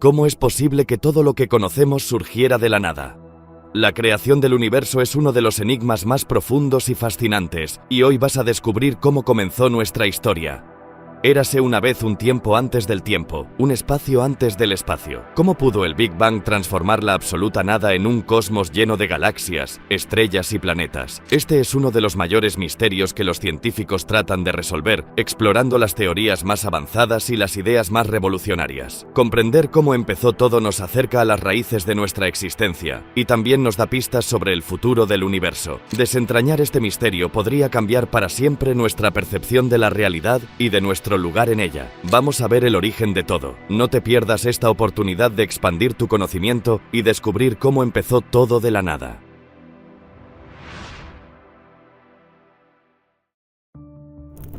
¿Cómo es posible que todo lo que conocemos surgiera de la nada? La creación del universo es uno de los enigmas más profundos y fascinantes, y hoy vas a descubrir cómo comenzó nuestra historia. Érase una vez un tiempo antes del tiempo, un espacio antes del espacio. ¿Cómo pudo el Big Bang transformar la absoluta nada en un cosmos lleno de galaxias, estrellas y planetas? Este es uno de los mayores misterios que los científicos tratan de resolver, explorando las teorías más avanzadas y las ideas más revolucionarias. Comprender cómo empezó todo nos acerca a las raíces de nuestra existencia, y también nos da pistas sobre el futuro del universo. Desentrañar este misterio podría cambiar para siempre nuestra percepción de la realidad y de nuestro lugar en ella. Vamos a ver el origen de todo. No te pierdas esta oportunidad de expandir tu conocimiento y descubrir cómo empezó todo de la nada.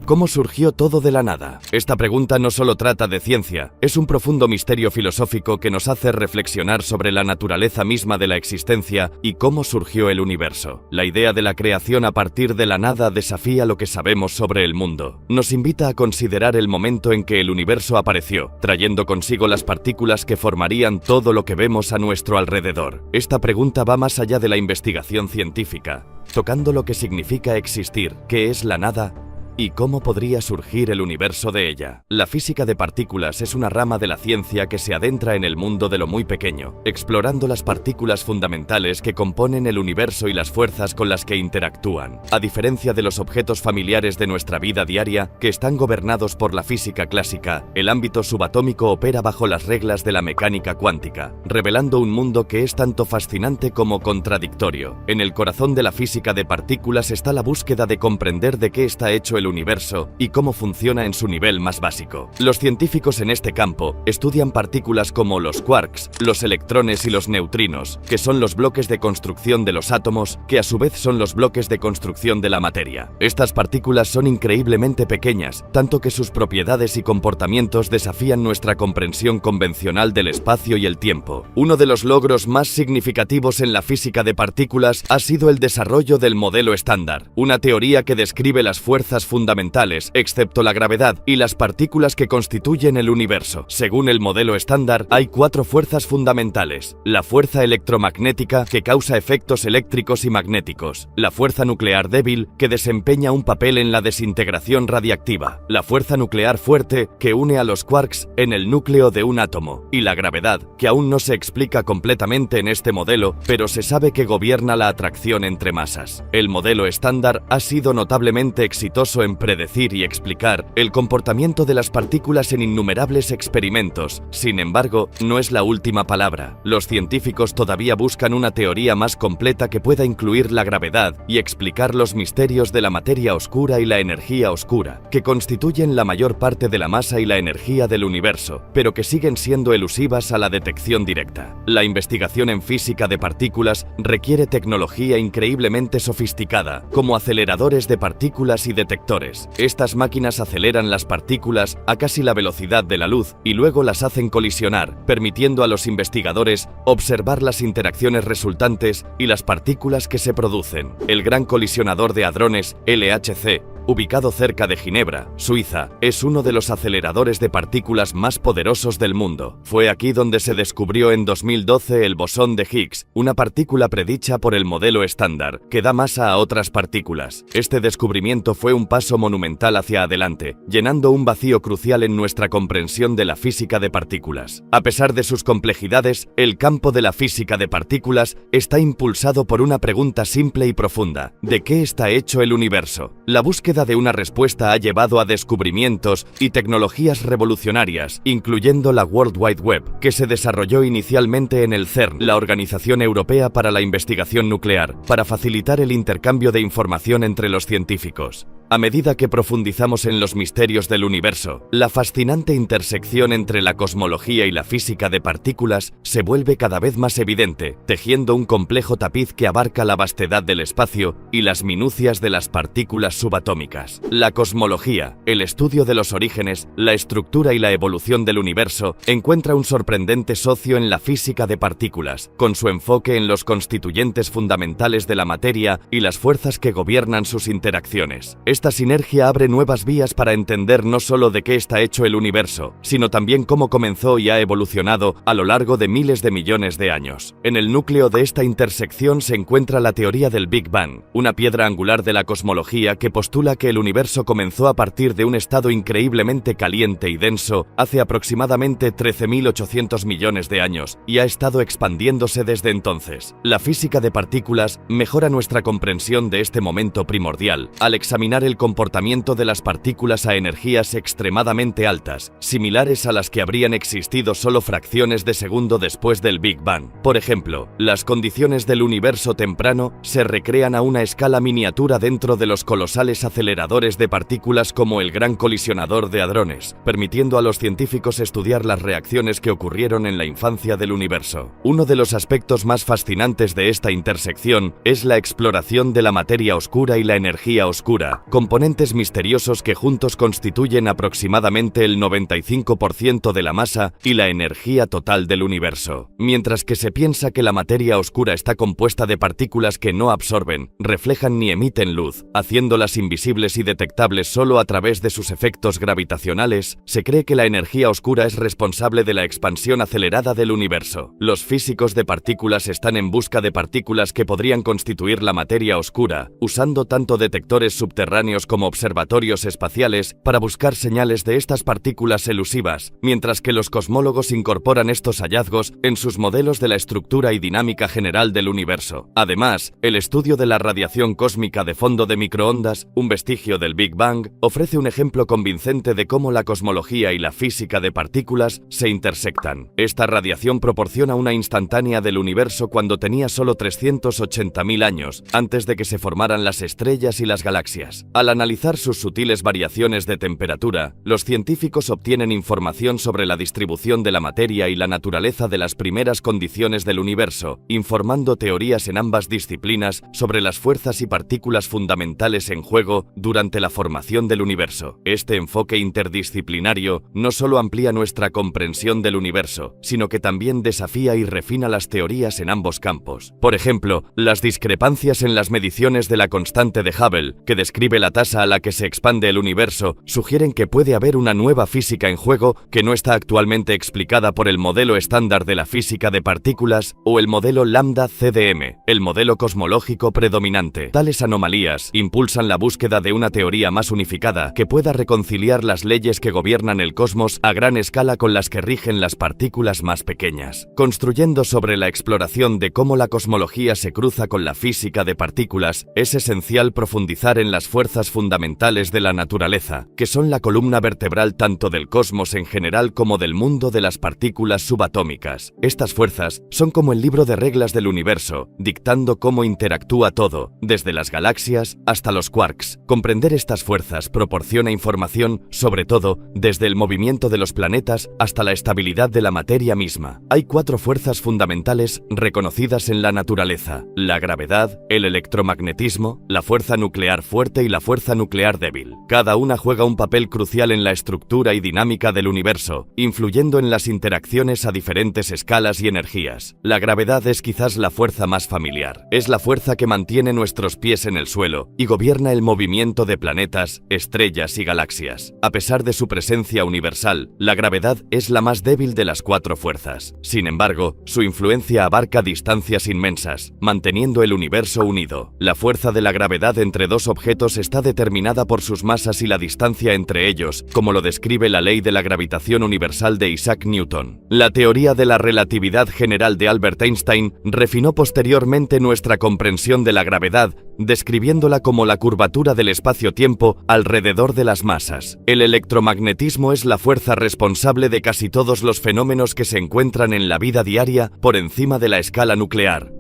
¿Cómo surgió todo de la nada? Esta pregunta no solo trata de ciencia, es un profundo misterio filosófico que nos hace reflexionar sobre la naturaleza misma de la existencia y cómo surgió el universo. La idea de la creación a partir de la nada desafía lo que sabemos sobre el mundo. Nos invita a considerar el momento en que el universo apareció, trayendo consigo las partículas que formarían todo lo que vemos a nuestro alrededor. Esta pregunta va más allá de la investigación científica, tocando lo que significa existir, qué es la nada y cómo podría surgir el universo de ella. La física de partículas es una rama de la ciencia que se adentra en el mundo de lo muy pequeño, explorando las partículas fundamentales que componen el universo y las fuerzas con las que interactúan. A diferencia de los objetos familiares de nuestra vida diaria, que están gobernados por la física clásica, el ámbito subatómico opera bajo las reglas de la mecánica cuántica, revelando un mundo que es tanto fascinante como contradictorio. En el corazón de la física de partículas está la búsqueda de comprender de qué está hecho el universo y cómo funciona en su nivel más básico. Los científicos en este campo estudian partículas como los quarks, los electrones y los neutrinos, que son los bloques de construcción de los átomos, que a su vez son los bloques de construcción de la materia. Estas partículas son increíblemente pequeñas, tanto que sus propiedades y comportamientos desafían nuestra comprensión convencional del espacio y el tiempo. Uno de los logros más significativos en la física de partículas ha sido el desarrollo del modelo estándar, una teoría que describe las fuerzas fundamentales, excepto la gravedad, y las partículas que constituyen el universo. Según el modelo estándar, hay 4 fuerzas fundamentales: la fuerza electromagnética, que causa efectos eléctricos y magnéticos; la fuerza nuclear débil, que desempeña un papel en la desintegración radiactiva; la fuerza nuclear fuerte, que une a los quarks en el núcleo de un átomo; y la gravedad, que aún no se explica completamente en este modelo, pero se sabe que gobierna la atracción entre masas. El modelo estándar ha sido notablemente exitoso en predecir y explicar el comportamiento de las partículas en innumerables experimentos. Sin embargo, no es la última palabra. Los científicos todavía buscan una teoría más completa que pueda incluir la gravedad y explicar los misterios de la materia oscura y la energía oscura, que constituyen la mayor parte de la masa y la energía del universo, pero que siguen siendo elusivas a la detección directa. La investigación en física de partículas requiere tecnología increíblemente sofisticada, como aceleradores de partículas y detectores. Estas máquinas aceleran las partículas a casi la velocidad de la luz y luego las hacen colisionar, permitiendo a los investigadores observar las interacciones resultantes y las partículas que se producen. El Gran Colisionador de Hadrones, LHC, ubicado cerca de Ginebra, Suiza, es uno de los aceleradores de partículas más poderosos del mundo. Fue aquí donde se descubrió en 2012 el bosón de Higgs, una partícula predicha por el modelo estándar, que da masa a otras partículas. Este descubrimiento fue un paso monumental hacia adelante, llenando un vacío crucial en nuestra comprensión de la física de partículas. A pesar de sus complejidades, el campo de la física de partículas está impulsado por una pregunta simple y profunda: ¿de qué está hecho el universo? La búsqueda de una respuesta ha llevado a descubrimientos y tecnologías revolucionarias, incluyendo la World Wide Web, que se desarrolló inicialmente en el CERN, la Organización Europea para la Investigación Nuclear, para facilitar el intercambio de información entre los científicos. A medida que profundizamos en los misterios del universo, la fascinante intersección entre la cosmología y la física de partículas se vuelve cada vez más evidente, tejiendo un complejo tapiz que abarca la vastedad del espacio y las minucias de las partículas subatómicas. La cosmología, el estudio de los orígenes, la estructura y la evolución del universo, encuentra un sorprendente socio en la física de partículas, con su enfoque en los constituyentes fundamentales de la materia y las fuerzas que gobiernan sus interacciones. Esta sinergia abre nuevas vías para entender no solo de qué está hecho el universo, sino también cómo comenzó y ha evolucionado a lo largo de miles de millones de años. En el núcleo de esta intersección se encuentra la teoría del Big Bang, una piedra angular de la cosmología que postula que el universo comenzó a partir de un estado increíblemente caliente y denso hace aproximadamente 13.800 millones de años y ha estado expandiéndose desde entonces. La física de partículas mejora nuestra comprensión de este momento primordial al examinar el comportamiento de las partículas a energías extremadamente altas, similares a las que habrían existido solo fracciones de segundo después del Big Bang. Por ejemplo, las condiciones del universo temprano se recrean a una escala miniatura dentro de los colosales aceleradores de partículas como el Gran Colisionador de Hadrones, permitiendo a los científicos estudiar las reacciones que ocurrieron en la infancia del universo. Uno de los aspectos más fascinantes de esta intersección es la exploración de la materia oscura y la energía oscura, componentes misteriosos que juntos constituyen aproximadamente el 95% de la masa y la energía total del universo. Mientras que se piensa que la materia oscura está compuesta de partículas que no absorben, reflejan ni emiten luz, haciéndolas invisibles y detectables solo a través de sus efectos gravitacionales, se cree que la energía oscura es responsable de la expansión acelerada del universo. Los físicos de partículas están en busca de partículas que podrían constituir la materia oscura, usando tanto detectores subterráneos como observatorios espaciales para buscar señales de estas partículas elusivas, mientras que los cosmólogos incorporan estos hallazgos en sus modelos de la estructura y dinámica general del universo. Además, el estudio de la radiación cósmica de fondo de microondas, un vestigio del Big Bang, ofrece un ejemplo convincente de cómo la cosmología y la física de partículas se intersectan. Esta radiación proporciona una instantánea del universo cuando tenía solo 380.000 años, antes de que se formaran las estrellas y las galaxias. Al analizar sus sutiles variaciones de temperatura, los científicos obtienen información sobre la distribución de la materia y la naturaleza de las primeras condiciones del universo, informando teorías en ambas disciplinas sobre las fuerzas y partículas fundamentales en juego durante la formación del universo. Este enfoque interdisciplinario no solo amplía nuestra comprensión del universo, sino que también desafía y refina las teorías en ambos campos. Por ejemplo, las discrepancias en las mediciones de la constante de Hubble, que describe la tasa a la que se expande el universo, sugieren que puede haber una nueva física en juego que no está actualmente explicada por el modelo estándar de la física de partículas o el modelo lambda CDM, el modelo cosmológico predominante. Tales anomalías impulsan la búsqueda de una teoría más unificada que pueda reconciliar las leyes que gobiernan el cosmos a gran escala con las que rigen las partículas más pequeñas. Construyendo sobre la exploración de cómo la cosmología se cruza con la física de partículas, es esencial profundizar en las fuerzas fundamentales de la naturaleza, que son la columna vertebral tanto del cosmos en general como del mundo de las partículas subatómicas. Estas fuerzas son como el libro de reglas del universo, dictando cómo interactúa todo, desde las galaxias hasta los quarks. Comprender estas fuerzas proporciona información, sobre todo, desde el movimiento de los planetas hasta la estabilidad de la materia misma. Hay 4 fuerzas fundamentales reconocidas en la naturaleza: la gravedad, el electromagnetismo, la fuerza nuclear fuerte y la fuerza nuclear débil. Cada una juega un papel crucial en la estructura y dinámica del universo, influyendo en las interacciones a diferentes escalas y energías. La gravedad es quizás la fuerza más familiar. Es la fuerza que mantiene nuestros pies en el suelo y gobierna el movimiento de planetas, estrellas y galaxias. A pesar de su presencia universal, la gravedad es la más débil de las 4 fuerzas. Sin embargo, su influencia abarca distancias inmensas, manteniendo el universo unido. La fuerza de la gravedad entre dos objetos está determinada por sus masas y la distancia entre ellos, como lo describe la ley de la gravitación universal de Isaac Newton. La teoría de la relatividad general de Albert Einstein refinó posteriormente nuestra comprensión de la gravedad, describiéndola como la curvatura del espacio-tiempo alrededor de las masas. El electromagnetismo es la fuerza responsable de casi todos los fenómenos que se encuentran en la vida diaria por encima de la escala nuclear.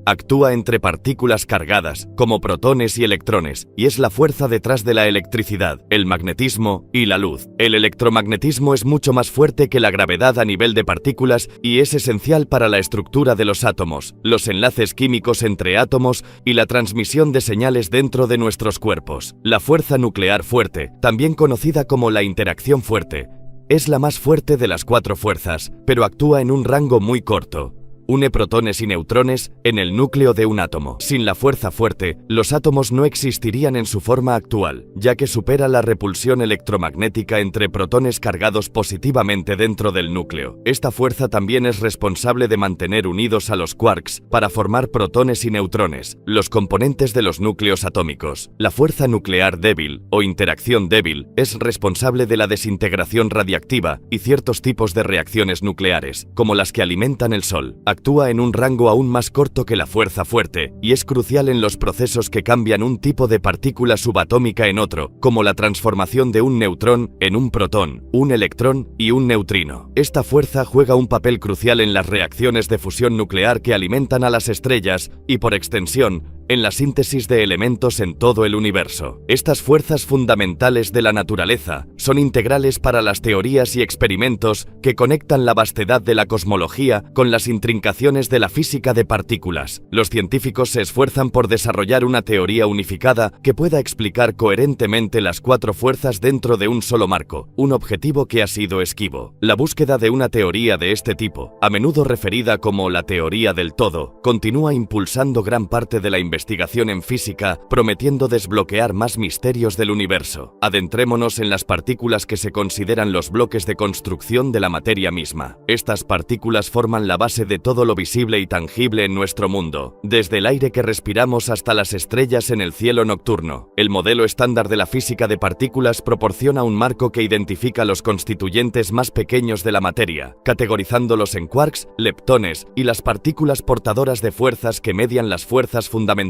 Actúa entre partículas cargadas, como protones y electrones, y es la fuerza detrás de la electricidad, el magnetismo y la luz. El electromagnetismo es mucho más fuerte que la gravedad a nivel de partículas y es esencial para la estructura de los átomos, los enlaces químicos entre átomos y la transmisión de señales dentro de nuestros cuerpos. La fuerza nuclear fuerte, también conocida como la interacción fuerte, es la más fuerte de las 4 fuerzas, pero actúa en un rango muy corto. une protones y neutrones en el núcleo de un átomo. Sin la fuerza fuerte, los átomos no existirían en su forma actual, ya que supera la repulsión electromagnética entre protones cargados positivamente dentro del núcleo. Esta fuerza también es responsable de mantener unidos a los quarks para formar protones y neutrones, los componentes de los núcleos atómicos. La fuerza nuclear débil o interacción débil es responsable de la desintegración radiactiva y ciertos tipos de reacciones nucleares, como las que alimentan el Sol. Actúa en un rango aún más corto que la fuerza fuerte y es crucial en los procesos que cambian un tipo de partícula subatómica en otro, como la transformación de un neutrón en un protón, un electrón y un neutrino. Esta fuerza juega un papel crucial en las reacciones de fusión nuclear que alimentan a las estrellas y, por extensión, en la síntesis de elementos en todo el universo. Estas fuerzas fundamentales de la naturaleza son integrales para las teorías y experimentos que conectan la vastedad de la cosmología con las intrincaciones de la física de partículas. Los científicos se esfuerzan por desarrollar una teoría unificada que pueda explicar coherentemente las cuatro fuerzas dentro de un solo marco, un objetivo que ha sido esquivo. La búsqueda de una teoría de este tipo, a menudo referida como la teoría del todo, continúa impulsando gran parte de la investigación en física, prometiendo desbloquear más misterios del universo. Adentrémonos en las partículas que se consideran los bloques de construcción de la materia misma. Estas partículas forman la base de todo lo visible y tangible en nuestro mundo, desde el aire que respiramos hasta las estrellas en el cielo nocturno. El modelo estándar de la física de partículas proporciona un marco que identifica los constituyentes más pequeños de la materia, categorizándolos en quarks, leptones y las partículas portadoras de fuerzas que median las fuerzas fundamentales.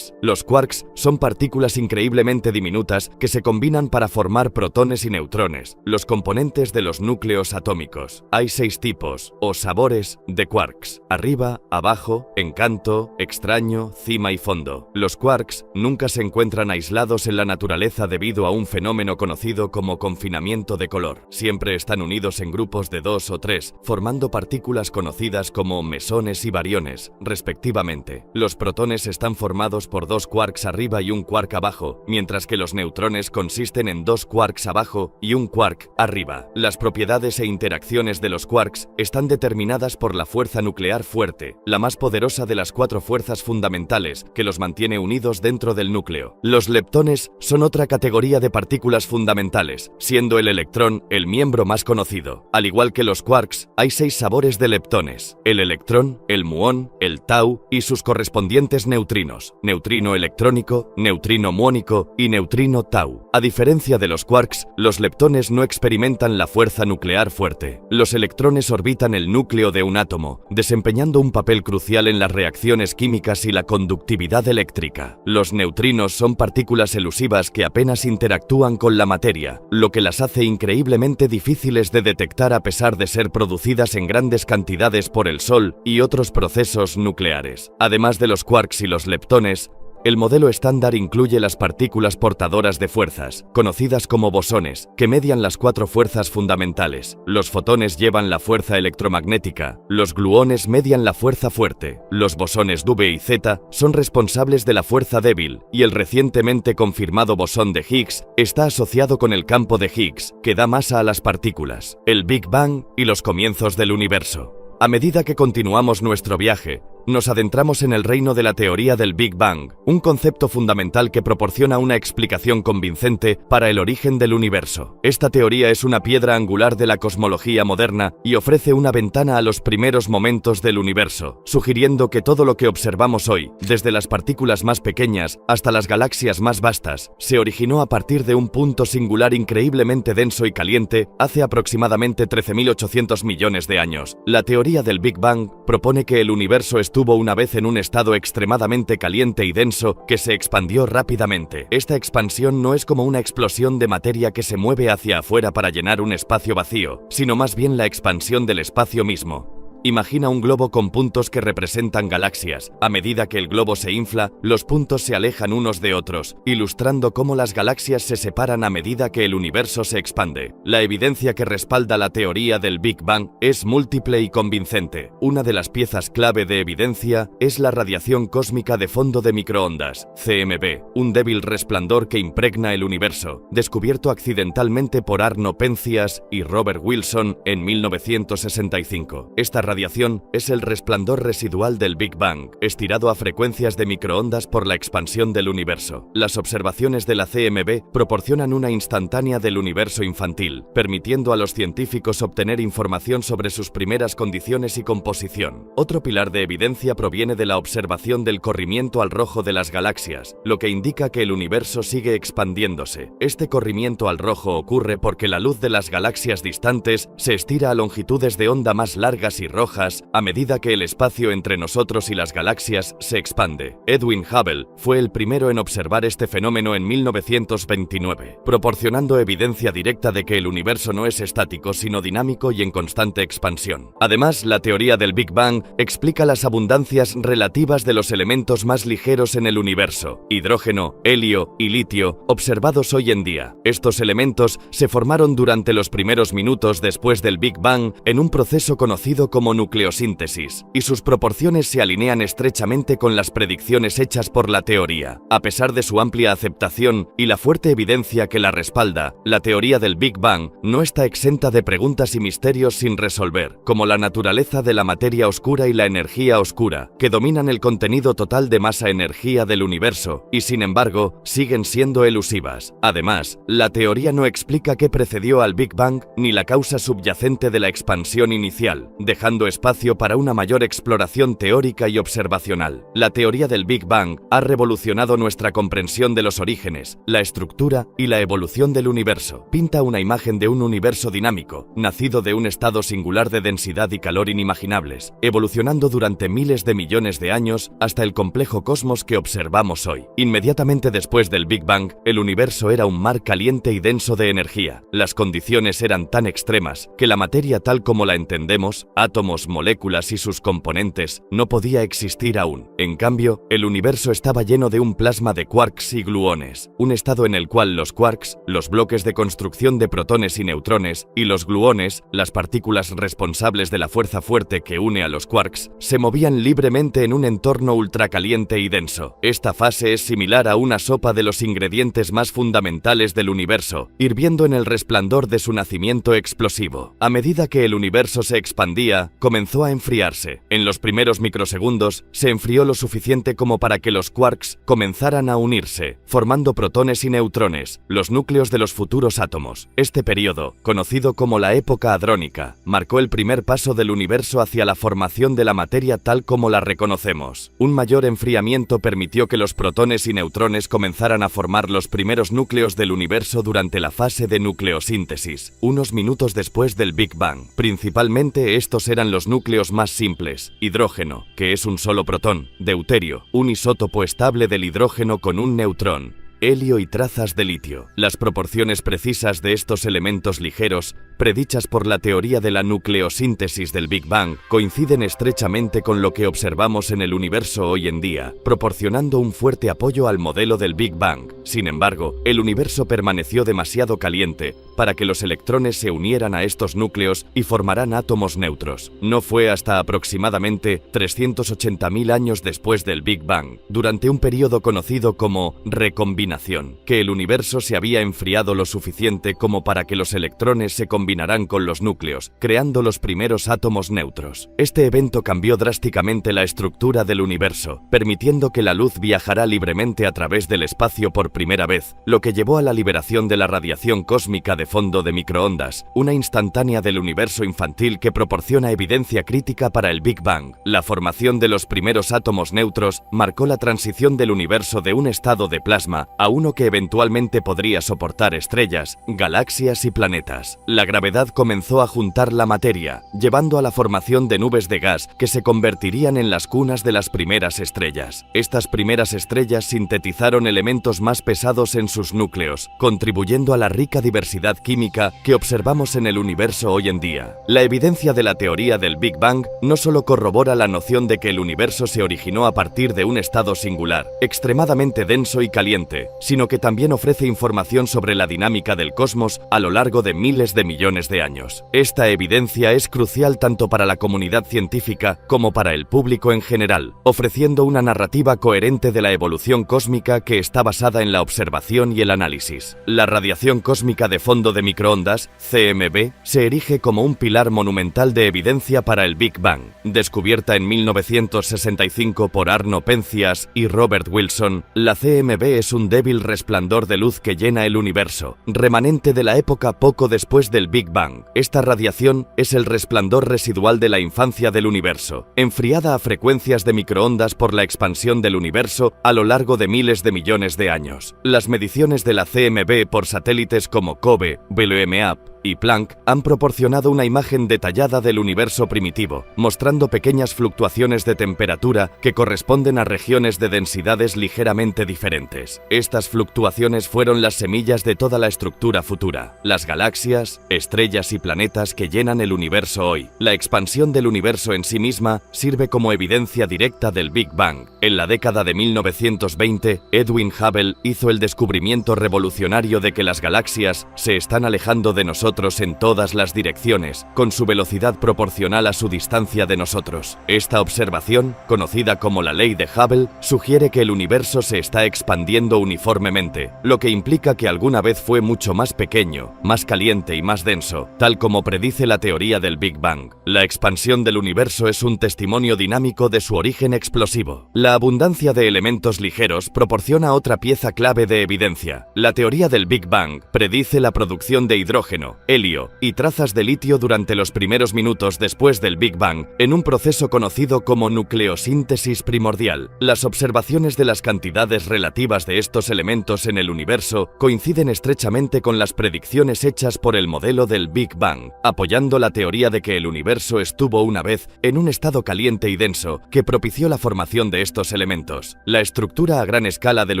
Los quarks son partículas increíblemente diminutas que se combinan para formar protones y neutrones, los componentes de los núcleos atómicos. Hay 6 tipos, o sabores, de quarks: arriba, abajo, encanto, extraño, cima y fondo. Los quarks nunca se encuentran aislados en la naturaleza debido a un fenómeno conocido como confinamiento de color. Siempre están unidos en grupos de 2 o 3, formando partículas conocidas como mesones y bariones, respectivamente. Los protones están formados por 2 quarks arriba y un quark abajo, mientras que los neutrones consisten en 2 quarks abajo y un quark arriba. Las propiedades e interacciones de los quarks están determinadas por la fuerza nuclear fuerte, la más poderosa de las 4 fuerzas fundamentales que los mantiene unidos dentro del núcleo. Los leptones son otra categoría de partículas fundamentales, siendo el electrón el miembro más conocido. Al igual que los quarks, hay 6 sabores de leptones: el electrón, el muón, el tau y sus correspondientes neutrinos: neutrino electrónico, neutrino muónico y neutrino tau. A diferencia de los quarks, los leptones no experimentan la fuerza nuclear fuerte. Los electrones orbitan el núcleo de un átomo, desempeñando un papel crucial en las reacciones químicas y la conductividad eléctrica. Los neutrinos son partículas elusivas que apenas interactúan con la materia, lo que las hace increíblemente difíciles de detectar a pesar de ser producidas en grandes cantidades por el Sol y otros procesos nucleares. Además de los quarks y los leptones, el modelo estándar incluye las partículas portadoras de fuerzas, conocidas como bosones, que median las 4 fuerzas fundamentales. Los fotones llevan la fuerza electromagnética, los gluones median la fuerza fuerte, los bosones W y Z son responsables de la fuerza débil, y el recientemente confirmado bosón de Higgs está asociado con el campo de Higgs, que da masa a las partículas. El Big Bang y los comienzos del universo. A medida que continuamos nuestro viaje, nos adentramos en el reino de la teoría del Big Bang, un concepto fundamental que proporciona una explicación convincente para el origen del universo. Esta teoría es una piedra angular de la cosmología moderna y ofrece una ventana a los primeros momentos del universo, sugiriendo que todo lo que observamos hoy, desde las partículas más pequeñas hasta las galaxias más vastas, se originó a partir de un punto singular increíblemente denso y caliente hace aproximadamente 13.800 millones de años. La teoría del Big Bang propone que el universo estuvo una vez en un estado extremadamente caliente y denso que se expandió rápidamente. Esta expansión no es como una explosión de materia que se mueve hacia afuera para llenar un espacio vacío, sino más bien la expansión del espacio mismo. Imagina un globo con puntos que representan galaxias. A medida que el globo se infla, los puntos se alejan unos de otros, ilustrando cómo las galaxias se separan a medida que el universo se expande. La evidencia que respalda la teoría del Big Bang es múltiple y convincente. Una de las piezas clave de evidencia es la radiación cósmica de fondo de microondas, CMB, un débil resplandor que impregna el universo, descubierto accidentalmente por Arno Penzias y Robert Wilson en 1965. Esta radiación es el resplandor residual del Big Bang, estirado a frecuencias de microondas por la expansión del universo. Las observaciones de la CMB proporcionan una instantánea del universo infantil, permitiendo a los científicos obtener información sobre sus primeras condiciones y composición. Otro pilar de evidencia proviene de la observación del corrimiento al rojo de las galaxias, lo que indica que el universo sigue expandiéndose. Este corrimiento al rojo ocurre porque la luz de las galaxias distantes se estira a longitudes de onda más largas y rojas a medida que el espacio entre nosotros y las galaxias se expande. Edwin Hubble fue el primero en observar este fenómeno en 1929, proporcionando evidencia directa de que el universo no es estático sino dinámico y en constante expansión. Además, la teoría del Big Bang explica las abundancias relativas de los elementos más ligeros en el universo, hidrógeno, helio y litio, observados hoy en día. Estos elementos se formaron durante los primeros minutos después del Big Bang en un proceso conocido como nucleosíntesis, y sus proporciones se alinean estrechamente con las predicciones hechas por la teoría. A pesar de su amplia aceptación y la fuerte evidencia que la respalda, la teoría del Big Bang no está exenta de preguntas y misterios sin resolver, como la naturaleza de la materia oscura y la energía oscura, que dominan el contenido total de masa-energía del universo, y sin embargo, siguen siendo elusivas. Además, la teoría no explica qué precedió al Big Bang ni la causa subyacente de la expansión inicial, dejando espacio para una mayor exploración teórica y observacional. La teoría del Big Bang ha revolucionado nuestra comprensión de los orígenes, la estructura y la evolución del universo. Pinta una imagen de un universo dinámico, nacido de un estado singular de densidad y calor inimaginables, evolucionando durante miles de millones de años hasta el complejo cosmos que observamos hoy. Inmediatamente después del Big Bang, el universo era un mar caliente y denso de energía. Las condiciones eran tan extremas que la materia tal como la entendemos, átomos, moléculas y sus componentes, no podía existir aún. En cambio, el universo estaba lleno de un plasma de quarks y gluones, un estado en el cual los quarks, los bloques de construcción de protones y neutrones, y los gluones, las partículas responsables de la fuerza fuerte que une a los quarks, se movían libremente en un entorno ultracaliente y denso. Esta fase es similar a una sopa de los ingredientes más fundamentales del universo, hirviendo en el resplandor de su nacimiento explosivo. A medida que el universo se expandía, comenzó a enfriarse. En los primeros microsegundos, se enfrió lo suficiente como para que los quarks comenzaran a unirse, formando protones y neutrones, los núcleos de los futuros átomos. Este periodo, conocido como la época hadrónica, marcó el primer paso del universo hacia la formación de la materia tal como la reconocemos. Un mayor enfriamiento permitió que los protones y neutrones comenzaran a formar los primeros núcleos del universo durante la fase de nucleosíntesis, unos minutos después del Big Bang. Principalmente estos eran los núcleos más simples: hidrógeno, que es un solo protón; deuterio, un isótopo estable del hidrógeno con un neutrón; helio y trazas de litio. Las proporciones precisas de estos elementos ligeros, predichas por la teoría de la nucleosíntesis del Big Bang, coinciden estrechamente con lo que observamos en el universo hoy en día, proporcionando un fuerte apoyo al modelo del Big Bang. Sin embargo, el universo permaneció demasiado caliente para que los electrones se unieran a estos núcleos y formaran átomos neutros. No fue hasta aproximadamente 380.000 años después del Big Bang, durante un periodo conocido como recombinación, que el universo se había enfriado lo suficiente como para que los electrones se combinaran con los núcleos, creando los primeros átomos neutros. Este evento cambió drásticamente la estructura del universo, permitiendo que la luz viajara libremente a través del espacio por primera vez, lo que llevó a la liberación de la radiación cósmica de fondo de microondas, una instantánea del universo infantil que proporciona evidencia crítica para el Big Bang. La formación de los primeros átomos neutros marcó la transición del universo de un estado de plasma a uno que eventualmente podría soportar estrellas, galaxias y planetas. La gravedad comenzó a juntar la materia, llevando a la formación de nubes de gas que se convertirían en las cunas de las primeras estrellas. Estas primeras estrellas sintetizaron elementos más pesados en sus núcleos, contribuyendo a la rica diversidad química que observamos en el universo hoy en día. La evidencia de la teoría del Big Bang no solo corrobora la noción de que el universo se originó a partir de un estado singular, extremadamente denso y caliente, simple, sino que también ofrece información sobre la dinámica del cosmos a lo largo de miles de millones de años. Esta evidencia es crucial tanto para la comunidad científica como para el público en general, ofreciendo una narrativa coherente de la evolución cósmica que está basada en la observación y el análisis. La radiación cósmica de fondo de microondas, CMB, se erige como un pilar monumental de evidencia para el Big Bang. Descubierta en 1965 por Arno Penzias y Robert Wilson, la CMB es un débil resplandor de luz que llena el universo, remanente de la época poco después del Big Bang. Esta radiación es el resplandor residual de la infancia del universo, enfriada a frecuencias de microondas por la expansión del universo a lo largo de miles de millones de años. Las mediciones de la CMB por satélites como COBE, BLEMAP y Planck han proporcionado una imagen detallada del universo primitivo, mostrando pequeñas fluctuaciones de temperatura que corresponden a regiones de densidades ligeramente diferentes. Estas fluctuaciones fueron las semillas de toda la estructura futura, las galaxias, estrellas y planetas que llenan el universo hoy. La expansión del universo en sí misma sirve como evidencia directa del Big Bang. En la década de 1920, Edwin Hubble hizo el descubrimiento revolucionario de que las galaxias se están alejando de nosotros en todas las direcciones, con su velocidad proporcional a su distancia de nosotros. Esta observación, conocida como la ley de Hubble, sugiere que el universo se está expandiendo uniformemente, lo que implica que alguna vez fue mucho más pequeño, más caliente y más denso, tal como predice la teoría del Big Bang. La expansión del universo es un testimonio dinámico de su origen explosivo. La abundancia de elementos ligeros proporciona otra pieza clave de evidencia. La teoría del Big Bang predice la producción de hidrógeno, helio y trazas de litio durante los primeros minutos después del Big Bang, en un proceso conocido como nucleosíntesis primordial. Las observaciones de las cantidades relativas de estos elementos en el universo coinciden estrechamente con las predicciones hechas por el modelo del Big Bang, apoyando la teoría de que el universo estuvo una vez en un estado caliente y denso que propició la formación de estos elementos. La estructura a gran escala del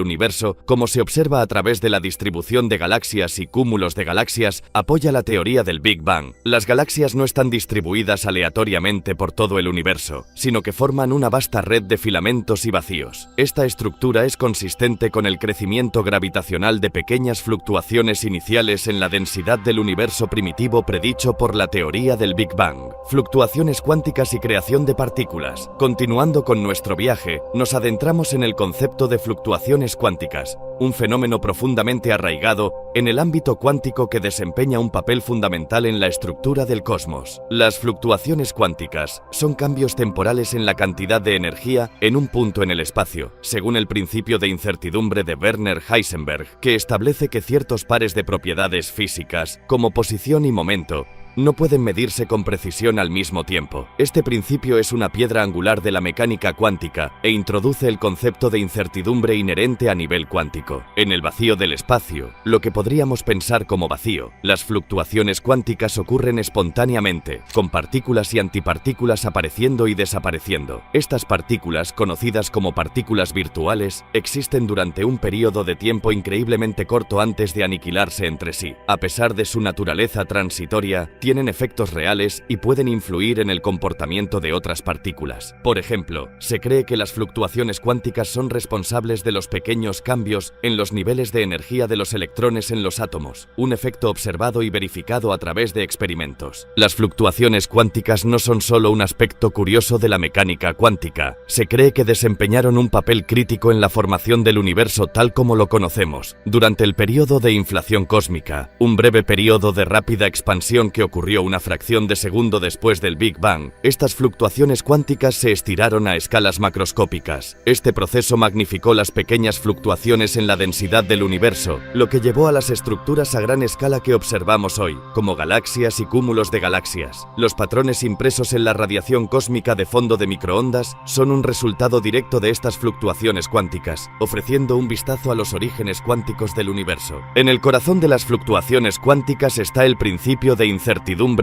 universo, como se observa a través de la distribución de galaxias y cúmulos de galaxias, apoya la teoría del Big Bang. Las galaxias no están distribuidas aleatoriamente por todo el universo, sino que forman una vasta red de filamentos y vacíos. Esta estructura es consistente con el crecimiento gravitacional de pequeñas fluctuaciones iniciales en la densidad del universo primitivo predicho por la teoría del Big Bang. Fluctuaciones cuánticas y creación de partículas. Continuando con nuestro viaje, nos adentramos en el concepto de fluctuaciones cuánticas, un fenómeno profundamente arraigado en el ámbito cuántico que desempeña un papel fundamental en la estructura del cosmos. Las fluctuaciones cuánticas son cambios temporales en la cantidad de energía en un punto en el espacio, según el principio de incertidumbre de Werner Heisenberg, que establece que ciertos pares de propiedades físicas, como posición y momento, no pueden medirse con precisión al mismo tiempo. Este principio es una piedra angular de la mecánica cuántica e introduce el concepto de incertidumbre inherente a nivel cuántico. En el vacío del espacio, lo que podríamos pensar como vacío, las fluctuaciones cuánticas ocurren espontáneamente, con partículas y antipartículas apareciendo y desapareciendo. Estas partículas, conocidas como partículas virtuales, existen durante un periodo de tiempo increíblemente corto antes de aniquilarse entre sí. A pesar de su naturaleza transitoria, tienen efectos reales y pueden influir en el comportamiento de otras partículas. Por ejemplo, se cree que las fluctuaciones cuánticas son responsables de los pequeños cambios en los niveles de energía de los electrones en los átomos, un efecto observado y verificado a través de experimentos. Las fluctuaciones cuánticas no son solo un aspecto curioso de la mecánica cuántica, se cree que desempeñaron un papel crítico en la formación del universo tal como lo conocemos. Durante el periodo de inflación cósmica, un breve periodo de rápida expansión que ocurrió una fracción de segundo después del Big Bang, estas fluctuaciones cuánticas se estiraron a escalas macroscópicas. Este proceso magnificó las pequeñas fluctuaciones en la densidad del universo, lo que llevó a las estructuras a gran escala que observamos hoy, como galaxias y cúmulos de galaxias. Los patrones impresos en la radiación cósmica de fondo de microondas son un resultado directo de estas fluctuaciones cuánticas, ofreciendo un vistazo a los orígenes cuánticos del universo. En el corazón de las fluctuaciones cuánticas está el principio de incertidumbre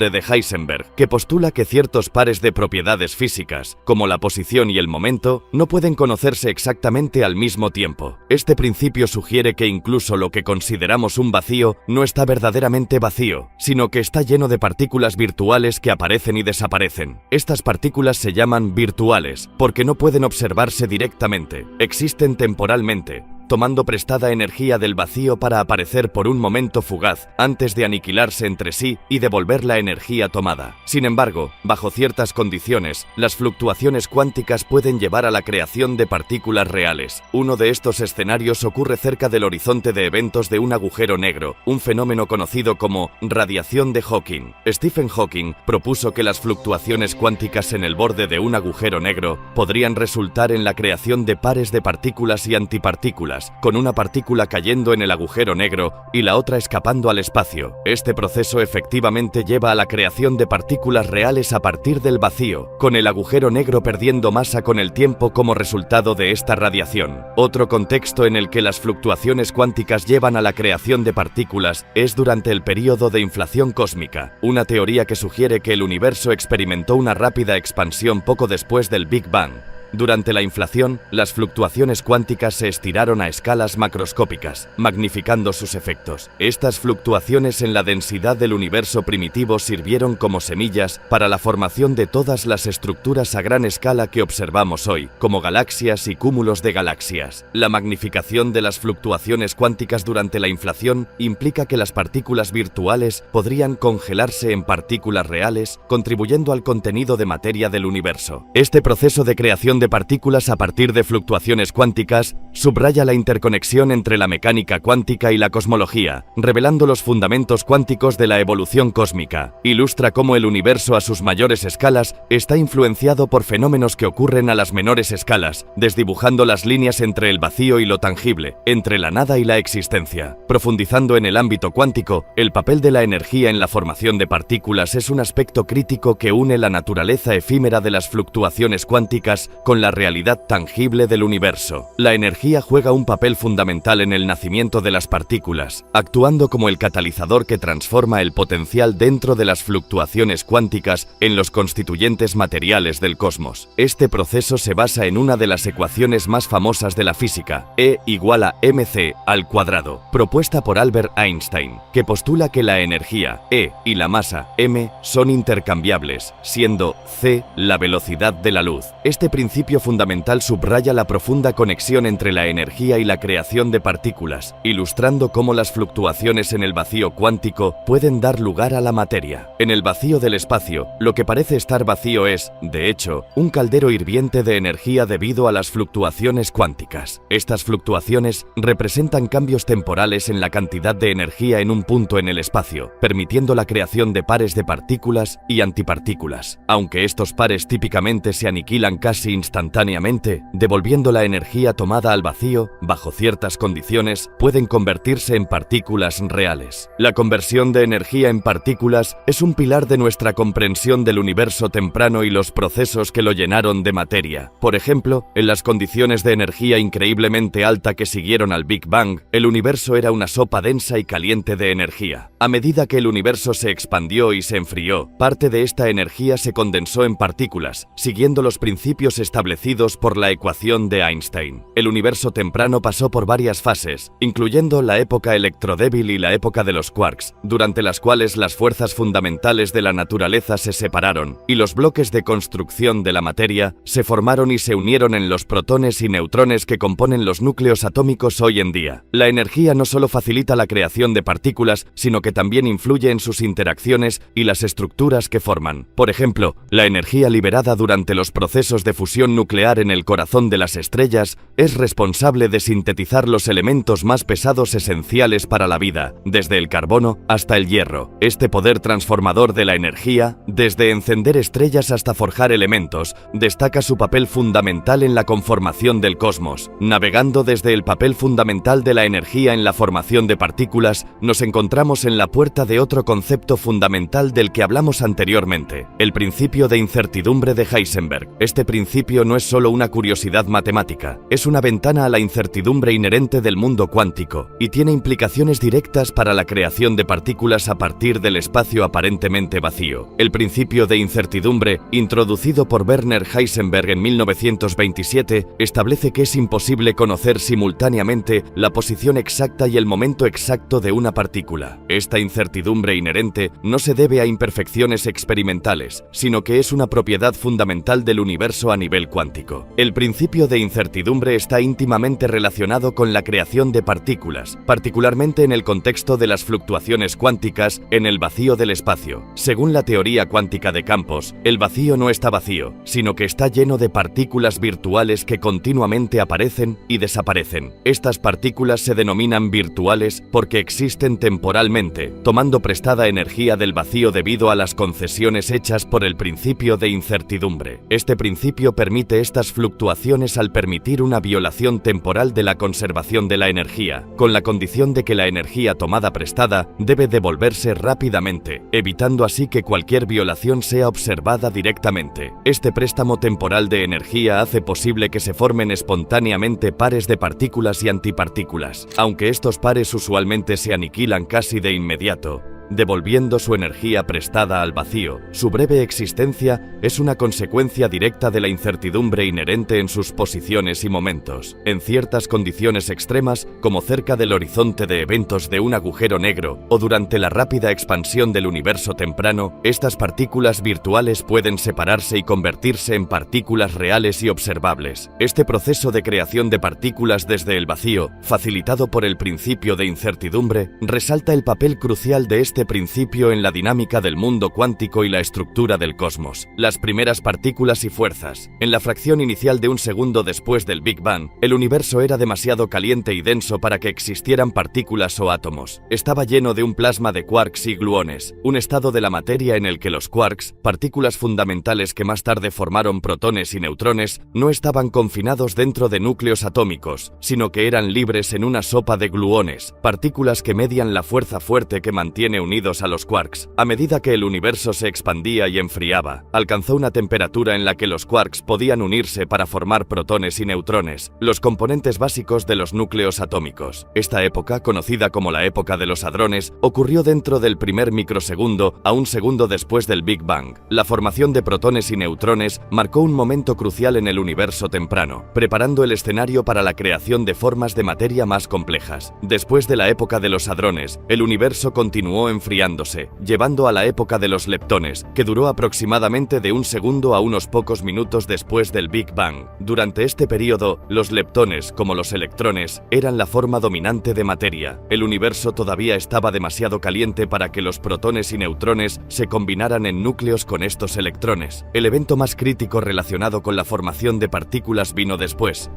de Heisenberg, que postula que ciertos pares de propiedades físicas, como la posición y el momento, no pueden conocerse exactamente al mismo tiempo. Este principio sugiere que incluso lo que consideramos un vacío no está verdaderamente vacío, sino que está lleno de partículas virtuales que aparecen y desaparecen. Estas partículas se llaman virtuales porque no pueden observarse directamente, existen temporalmente, tomando prestada energía del vacío para aparecer por un momento fugaz, antes de aniquilarse entre sí y devolver la energía tomada. Sin embargo, bajo ciertas condiciones, las fluctuaciones cuánticas pueden llevar a la creación de partículas reales. Uno de estos escenarios ocurre cerca del horizonte de eventos de un agujero negro, un fenómeno conocido como radiación de Hawking. Stephen Hawking propuso que las fluctuaciones cuánticas en el borde de un agujero negro podrían resultar en la creación de pares de partículas y antipartículas, con una partícula cayendo en el agujero negro y la otra escapando al espacio. Este proceso efectivamente lleva a la creación de partículas reales a partir del vacío, con el agujero negro perdiendo masa con el tiempo como resultado de esta radiación. Otro contexto en el que las fluctuaciones cuánticas llevan a la creación de partículas es durante el período de inflación cósmica, una teoría que sugiere que el universo experimentó una rápida expansión poco después del Big Bang. Durante la inflación, las fluctuaciones cuánticas se estiraron a escalas macroscópicas, magnificando sus efectos. Estas fluctuaciones en la densidad del universo primitivo sirvieron como semillas para la formación de todas las estructuras a gran escala que observamos hoy, como galaxias y cúmulos de galaxias. La magnificación de las fluctuaciones cuánticas durante la inflación implica que las partículas virtuales podrían congelarse en partículas reales, contribuyendo al contenido de materia del universo. Este proceso de creación de partículas a partir de fluctuaciones cuánticas subraya la interconexión entre la mecánica cuántica y la cosmología, revelando los fundamentos cuánticos de la evolución cósmica. Ilustra cómo el universo a sus mayores escalas está influenciado por fenómenos que ocurren a las menores escalas, desdibujando las líneas entre el vacío y lo tangible, entre la nada y la existencia. Profundizando en el ámbito cuántico, el papel de la energía en la formación de partículas es un aspecto crítico que une la naturaleza efímera de las fluctuaciones cuánticas con la realidad tangible del universo. La energía juega un papel fundamental en el nacimiento de las partículas, actuando como el catalizador que transforma el potencial dentro de las fluctuaciones cuánticas en los constituyentes materiales del cosmos. Este proceso se basa en una de las ecuaciones más famosas de la física, E igual a mc², propuesta por Albert Einstein, que postula que la energía, E, y la masa, m, son intercambiables, siendo c la velocidad de la luz. Este principio fundamental subraya la profunda conexión entre la energía y la creación de partículas, ilustrando cómo las fluctuaciones en el vacío cuántico pueden dar lugar a la materia. En el vacío del espacio, lo que parece estar vacío es, de hecho, un caldero hirviente de energía debido a las fluctuaciones cuánticas. Estas fluctuaciones representan cambios temporales en la cantidad de energía en un punto en el espacio, permitiendo la creación de pares de partículas y antipartículas. Aunque estos pares típicamente se aniquilan casi instantáneamente, devolviendo la energía tomada al vacío, bajo ciertas condiciones, pueden convertirse en partículas reales. La conversión de energía en partículas es un pilar de nuestra comprensión del universo temprano y los procesos que lo llenaron de materia. Por ejemplo, en las condiciones de energía increíblemente alta que siguieron al Big Bang, el universo era una sopa densa y caliente de energía. A medida que el universo se expandió y se enfrió, parte de esta energía se condensó en partículas, siguiendo los principios establecidos por la ecuación de Einstein. El universo temprano pasó por varias fases, incluyendo la época electrodébil y la época de los quarks, durante las cuales las fuerzas fundamentales de la naturaleza se separaron, y los bloques de construcción de la materia se formaron y se unieron en los protones y neutrones que componen los núcleos atómicos hoy en día. La energía no solo facilita la creación de partículas, sino que también influye en sus interacciones y las estructuras que forman. Por ejemplo, la energía liberada durante los procesos de fusión nuclear en el corazón de las estrellas es responsable de sintetizar los elementos más pesados esenciales para la vida, desde el carbono hasta el hierro. Este poder transformador de la energía, desde encender estrellas hasta forjar elementos, destaca su papel fundamental en la conformación del cosmos. Navegando desde el papel fundamental de la energía en la formación de partículas, nos encontramos en la puerta de otro concepto fundamental del que hablamos anteriormente, el principio de incertidumbre de Heisenberg. Este principio no es solo una curiosidad matemática, es una ventana a la incertidumbre inherente del mundo cuántico, y tiene implicaciones directas para la creación de partículas a partir del espacio aparentemente vacío. El principio de incertidumbre, introducido por Werner Heisenberg en 1927, establece que es imposible conocer simultáneamente la posición exacta y el momento exacto de una partícula. Esta incertidumbre inherente no se debe a imperfecciones experimentales, sino que es una propiedad fundamental del universo a nivel nivel cuántico. El principio de incertidumbre está íntimamente relacionado con la creación de partículas, particularmente en el contexto de las fluctuaciones cuánticas en el vacío del espacio. Según la teoría cuántica de campos, el vacío no está vacío, sino que está lleno de partículas virtuales que continuamente aparecen y desaparecen. Estas partículas se denominan virtuales porque existen temporalmente, tomando prestada energía del vacío debido a las concesiones hechas por el principio de incertidumbre. Este principio permite estas fluctuaciones al permitir una violación temporal de la conservación de la energía, con la condición de que la energía tomada prestada debe devolverse rápidamente, evitando así que cualquier violación sea observada directamente. Este préstamo temporal de energía hace posible que se formen espontáneamente pares de partículas y antipartículas, aunque estos pares usualmente se aniquilan casi de inmediato, devolviendo su energía prestada al vacío. Su breve existencia es una consecuencia directa de la incertidumbre inherente en sus posiciones y momentos. En ciertas condiciones extremas, como cerca del horizonte de eventos de un agujero negro o durante la rápida expansión del universo temprano, estas partículas virtuales pueden separarse y convertirse en partículas reales y observables. Este proceso de creación de partículas desde el vacío, facilitado por el principio de incertidumbre, resalta el papel crucial de este principio en la dinámica del mundo cuántico y la estructura del cosmos. Las primeras partículas y fuerzas. En la fracción inicial de un segundo después del Big Bang, el universo era demasiado caliente y denso para que existieran partículas o átomos. Estaba lleno de un plasma de quarks y gluones, un estado de la materia en el que los quarks, partículas fundamentales que más tarde formaron protones y neutrones, no estaban confinados dentro de núcleos atómicos, sino que eran libres en una sopa de gluones, partículas que median la fuerza fuerte que mantiene unidos a los quarks. A medida que el universo se expandía y enfriaba, alcanzó una temperatura en la que los quarks podían unirse para formar protones y neutrones, los componentes básicos de los núcleos atómicos. Esta época, conocida como la época de los hadrones, ocurrió dentro del primer microsegundo a un segundo después del Big Bang. La formación de protones y neutrones marcó un momento crucial en el universo temprano, preparando el escenario para la creación de formas de materia más complejas. Después de la época de los hadrones, el universo continuó enfriándose, llevando a la época de los leptones, que duró aproximadamente de un segundo a unos pocos minutos después del Big Bang. Durante este periodo, los leptones, como los electrones, eran la forma dominante de materia. El universo todavía estaba demasiado caliente para que los protones y neutrones se combinaran en núcleos con estos electrones. El evento más crítico relacionado con la formación de partículas vino después.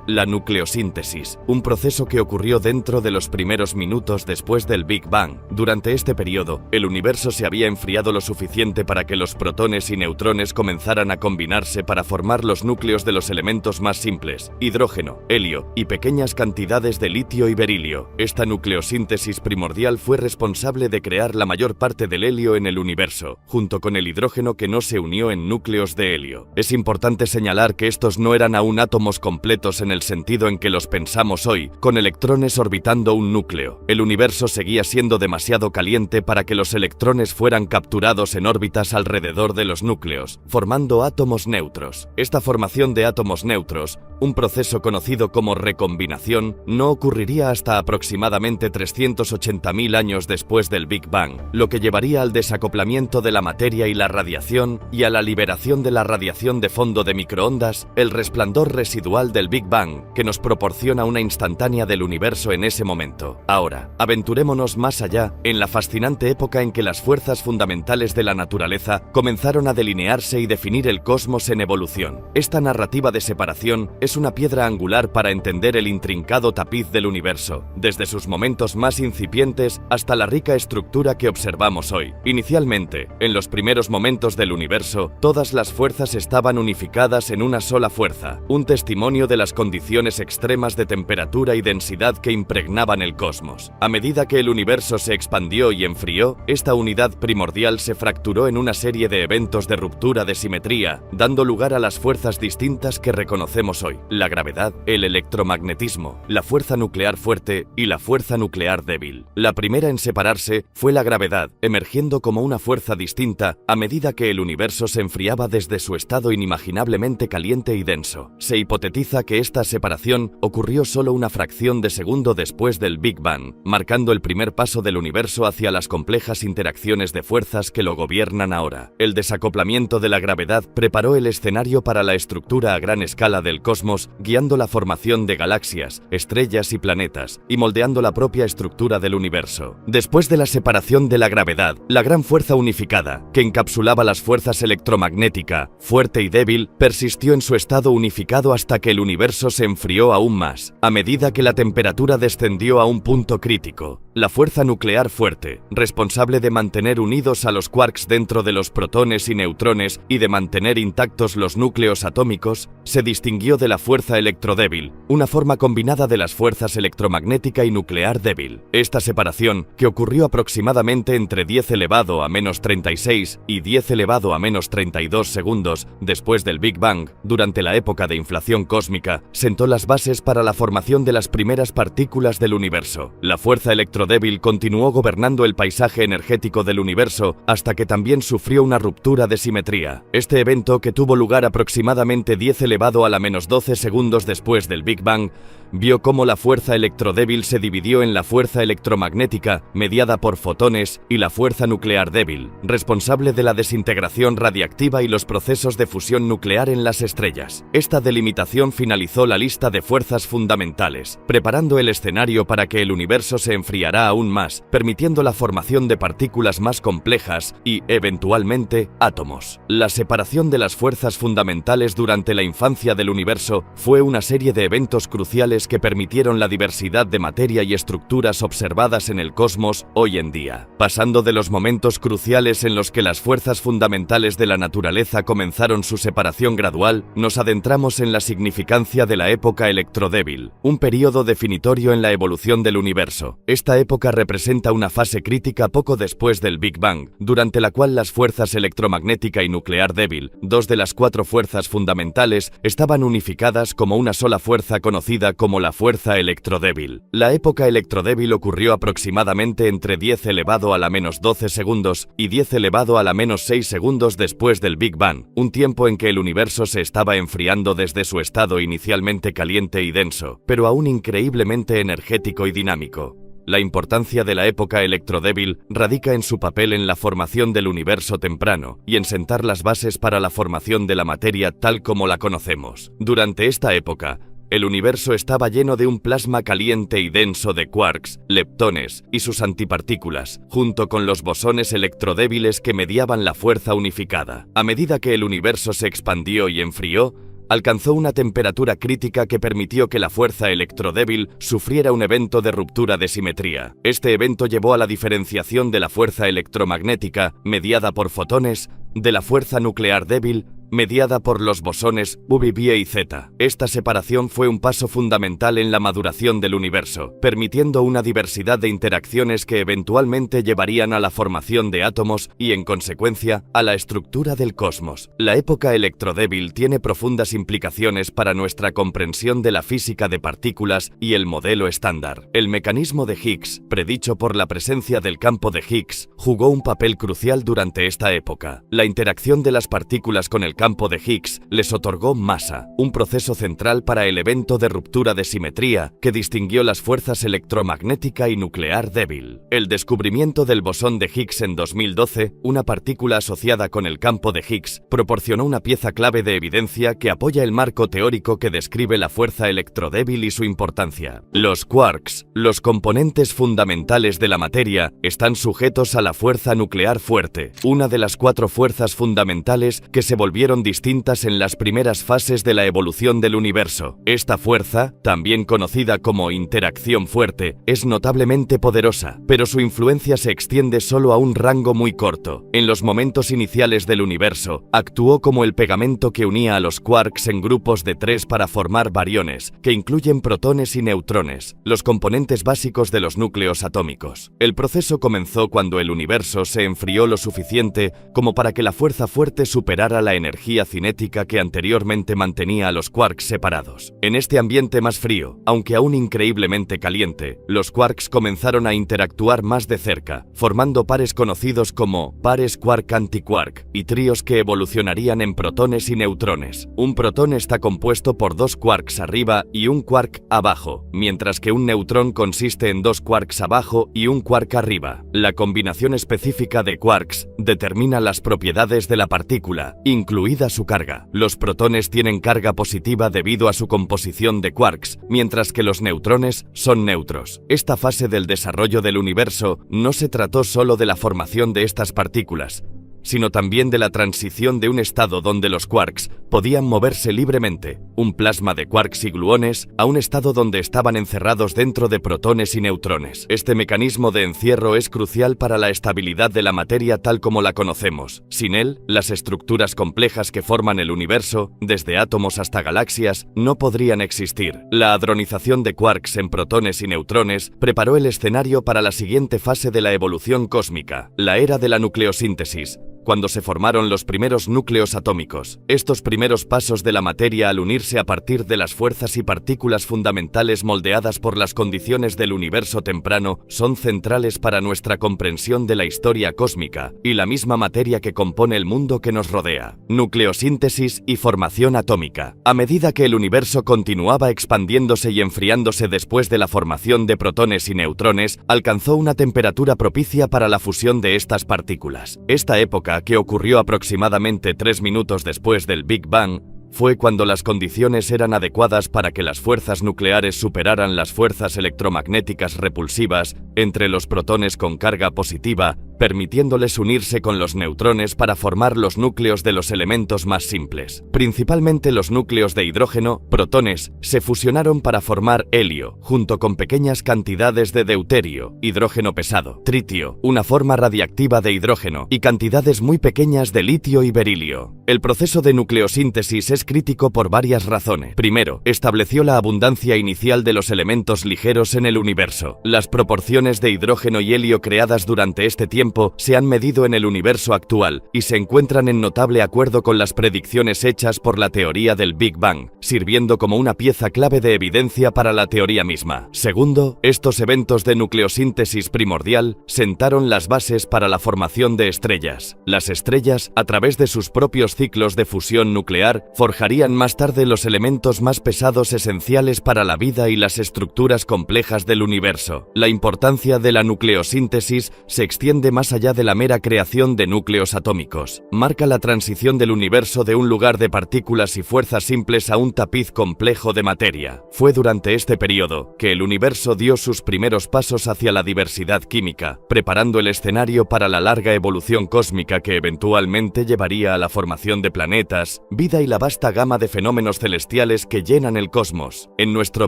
La nucleosíntesis, un proceso que ocurrió dentro de los primeros minutos después del Big Bang. Durante este periodo, el universo se había enfriado lo suficiente para que los protones y neutrones comenzaran a combinarse para formar los núcleos de los elementos más simples, hidrógeno, helio y pequeñas cantidades de litio y berilio. Esta nucleosíntesis primordial fue responsable de crear la mayor parte del helio en el universo, junto con el hidrógeno que no se unió en núcleos de helio. Es importante señalar que estos no eran aún átomos completos en el sentido en que los pensamos hoy, con electrones orbitando un núcleo. El universo seguía siendo demasiado caliente para que los electrones fueran capturados en órbitas alrededor de los núcleos, formando átomos neutros. Esta formación de átomos neutros, un proceso conocido como recombinación, no ocurriría hasta aproximadamente 380.000 años después del Big Bang, lo que llevaría al desacoplamiento de la materia y la radiación y a la liberación de la radiación de fondo de microondas, el resplandor residual del Big Bang, que nos proporciona una instantánea del universo en ese momento. Ahora, aventurémonos más allá, en la fascinante época en que las fuerzas fundamentales de la naturaleza comenzaron a delinearse y definir el cosmos en evolución. Esta narrativa de separación es una piedra angular para entender el intrincado tapiz del universo, desde sus momentos más incipientes hasta la rica estructura que observamos hoy. Inicialmente, en los primeros momentos del universo, todas las fuerzas estaban unificadas en una sola fuerza, un testimonio de las condiciones extremas de temperatura y densidad que impregnaban el cosmos. A medida que el universo se expandió y enfrió, esta unidad primordial se fracturó en una serie de eventos de ruptura de simetría, dando lugar a las fuerzas distintas que reconocemos hoy: la gravedad, el electromagnetismo, la fuerza nuclear fuerte y la fuerza nuclear débil. La primera en separarse fue la gravedad, emergiendo como una fuerza distinta a medida que el universo se enfriaba desde su estado inimaginablemente caliente y denso. Se hipotetiza que esta esta separación ocurrió solo una fracción de segundo después del Big Bang, marcando el primer paso del universo hacia las complejas interacciones de fuerzas que lo gobiernan ahora. El desacoplamiento de la gravedad preparó el escenario para la estructura a gran escala del cosmos, guiando la formación de galaxias, estrellas y planetas, y moldeando la propia estructura del universo. Después de la separación de la gravedad, la gran fuerza unificada, que encapsulaba las fuerzas electromagnética, fuerte y débil, persistió en su estado unificado hasta que el universo se enfrió aún más. A medida que la temperatura descendió a un punto crítico, la fuerza nuclear fuerte, responsable de mantener unidos a los quarks dentro de los protones y neutrones y de mantener intactos los núcleos atómicos, se distinguió de la fuerza electrodébil, una forma combinada de las fuerzas electromagnética y nuclear débil. Esta separación, que ocurrió aproximadamente entre 10 elevado a menos 36 y 10 elevado a menos 32 segundos después del Big Bang, durante la época de inflación cósmica, sentó las bases para la formación de las primeras partículas del universo. La fuerza electrodébil continuó gobernando el paisaje energético del universo hasta que también sufrió una ruptura de simetría. Este evento, que tuvo lugar aproximadamente 10 elevado a la menos 12 segundos después del Big Bang, vio cómo la fuerza electrodébil se dividió en la fuerza electromagnética, mediada por fotones, y la fuerza nuclear débil, responsable de la desintegración radiactiva y los procesos de fusión nuclear en las estrellas. Esta delimitación finalizó la lista de fuerzas fundamentales, preparando el escenario para que el universo se enfriará aún más, permitiendo la formación de partículas más complejas y, eventualmente, átomos. La separación de las fuerzas fundamentales durante la infancia del universo fue una serie de eventos cruciales que permitieron la diversidad de materia y estructuras observadas en el cosmos hoy en día. Pasando de los momentos cruciales en los que las fuerzas fundamentales de la naturaleza comenzaron su separación gradual, nos adentramos en la significancia de la época electrodébil, un período definitorio en la evolución del universo. Esta época representa una fase crítica poco después del Big Bang, durante la cual las fuerzas electromagnética y nuclear débil, dos de las 4 fuerzas fundamentales, estaban unificadas como una sola fuerza conocida como la fuerza electrodébil. La época electrodébil ocurrió aproximadamente entre 10 elevado a la menos 12 segundos y 10 elevado a la menos 6 segundos después del Big Bang, un tiempo en que el universo se estaba enfriando desde su estado inicialmente caliente y denso, pero aún increíblemente energético y dinámico. La importancia de la época electrodébil radica en su papel en la formación del universo temprano y en sentar las bases para la formación de la materia tal como la conocemos. Durante esta época, el universo estaba lleno de un plasma caliente y denso de quarks, leptones y sus antipartículas, junto con los bosones electrodébiles que mediaban la fuerza unificada. A medida que el universo se expandió y enfrió, alcanzó una temperatura crítica que permitió que la fuerza electrodébil sufriera un evento de ruptura de simetría. Este evento llevó a la diferenciación de la fuerza electromagnética, mediada por fotones, de la fuerza nuclear débil, mediada por los bosones UV y Z. Esta separación fue un paso fundamental en la maduración del universo, permitiendo una diversidad de interacciones que eventualmente llevarían a la formación de átomos y, en consecuencia, a la estructura del cosmos. La época electrodébil tiene profundas implicaciones para nuestra comprensión de la física de partículas y el modelo estándar. El mecanismo de Higgs, predicho por la presencia del campo de Higgs, jugó un papel crucial durante esta época. La interacción de las partículas con el campo de Higgs les otorgó masa, un proceso central para el evento de ruptura de simetría que distinguió las fuerzas electromagnética y nuclear débil. El descubrimiento del bosón de Higgs en 2012, una partícula asociada con el campo de Higgs, proporcionó una pieza clave de evidencia que apoya el marco teórico que describe la fuerza electrodébil y su importancia. Los quarks, los componentes fundamentales de la materia, están sujetos a la fuerza nuclear fuerte, una de las 4 fuerzas fundamentales que se volvieron distintas en las primeras fases de la evolución del universo. Esta fuerza, también conocida como interacción fuerte, es notablemente poderosa, pero su influencia se extiende solo a un rango muy corto. En los momentos iniciales del universo, actuó como el pegamento que unía a los quarks en grupos de 3 para formar bariones, que incluyen protones y neutrones, los componentes básicos de los núcleos atómicos. El proceso comenzó cuando el universo se enfrió lo suficiente como para que la fuerza fuerte superara la energía energía cinética que anteriormente mantenía a los quarks separados. En este ambiente más frío, aunque aún increíblemente caliente, los quarks comenzaron a interactuar más de cerca, formando pares conocidos como pares quark-antiquark y tríos que evolucionarían en protones y neutrones. Un protón está compuesto por dos quarks arriba y un quark abajo, mientras que un neutrón consiste en dos quarks abajo y un quark arriba. La combinación específica de quarks determina las propiedades de la partícula, incluida su carga. Los protones tienen carga positiva debido a su composición de quarks, mientras que los neutrones son neutros. Esta fase del desarrollo del universo no se trató solo de la formación de estas partículas, sino también de la transición de un estado donde los quarks podían moverse libremente, un plasma de quarks y gluones, a un estado donde estaban encerrados dentro de protones y neutrones. Este mecanismo de encierro es crucial para la estabilidad de la materia tal como la conocemos. Sin él, las estructuras complejas que forman el universo, desde átomos hasta galaxias, no podrían existir. La hadronización de quarks en protones y neutrones preparó el escenario para la siguiente fase de la evolución cósmica, la era de la nucleosíntesis, cuando se formaron los primeros núcleos atómicos. Estos primeros pasos de la materia al unirse a partir de las fuerzas y partículas fundamentales moldeadas por las condiciones del universo temprano son centrales para nuestra comprensión de la historia cósmica y la misma materia que compone el mundo que nos rodea. Nucleosíntesis y formación atómica. A medida que el universo continuaba expandiéndose y enfriándose después de la formación de protones y neutrones, alcanzó una temperatura propicia para la fusión de estas partículas. Esta época, que ocurrió aproximadamente 3 minutos después del Big Bang, fue cuando las condiciones eran adecuadas para que las fuerzas nucleares superaran las fuerzas electromagnéticas repulsivas entre los protones con carga positiva, permitiéndoles unirse con los neutrones para formar los núcleos de los elementos más simples. Principalmente los núcleos de hidrógeno, protones, se fusionaron para formar helio, junto con pequeñas cantidades de deuterio, hidrógeno pesado, tritio, una forma radiactiva de hidrógeno, y cantidades muy pequeñas de litio y berilio. El proceso de nucleosíntesis es crítico por varias razones. Primero, estableció la abundancia inicial de los elementos ligeros en el universo. Las proporciones de hidrógeno y helio creadas durante este tiempo se han medido en el universo actual y se encuentran en notable acuerdo con las predicciones hechas por la teoría del Big Bang, sirviendo como una pieza clave de evidencia para la teoría misma. Segundo, estos eventos de nucleosíntesis primordial sentaron las bases para la formación de estrellas. Las estrellas, a través de sus propios ciclos de fusión nuclear, forjarían más tarde los elementos más pesados esenciales para la vida y las estructuras complejas del universo. La importancia de la nucleosíntesis se extiende más allá de la mera creación de núcleos atómicos. Marca la transición del universo de un lugar de partículas y fuerzas simples a un tapiz complejo de materia. Fue durante este periodo que el universo dio sus primeros pasos hacia la diversidad química, preparando el escenario para la larga evolución cósmica que eventualmente llevaría a la formación de planetas, vida y la vasta gama de fenómenos celestiales que llenan el cosmos. En nuestro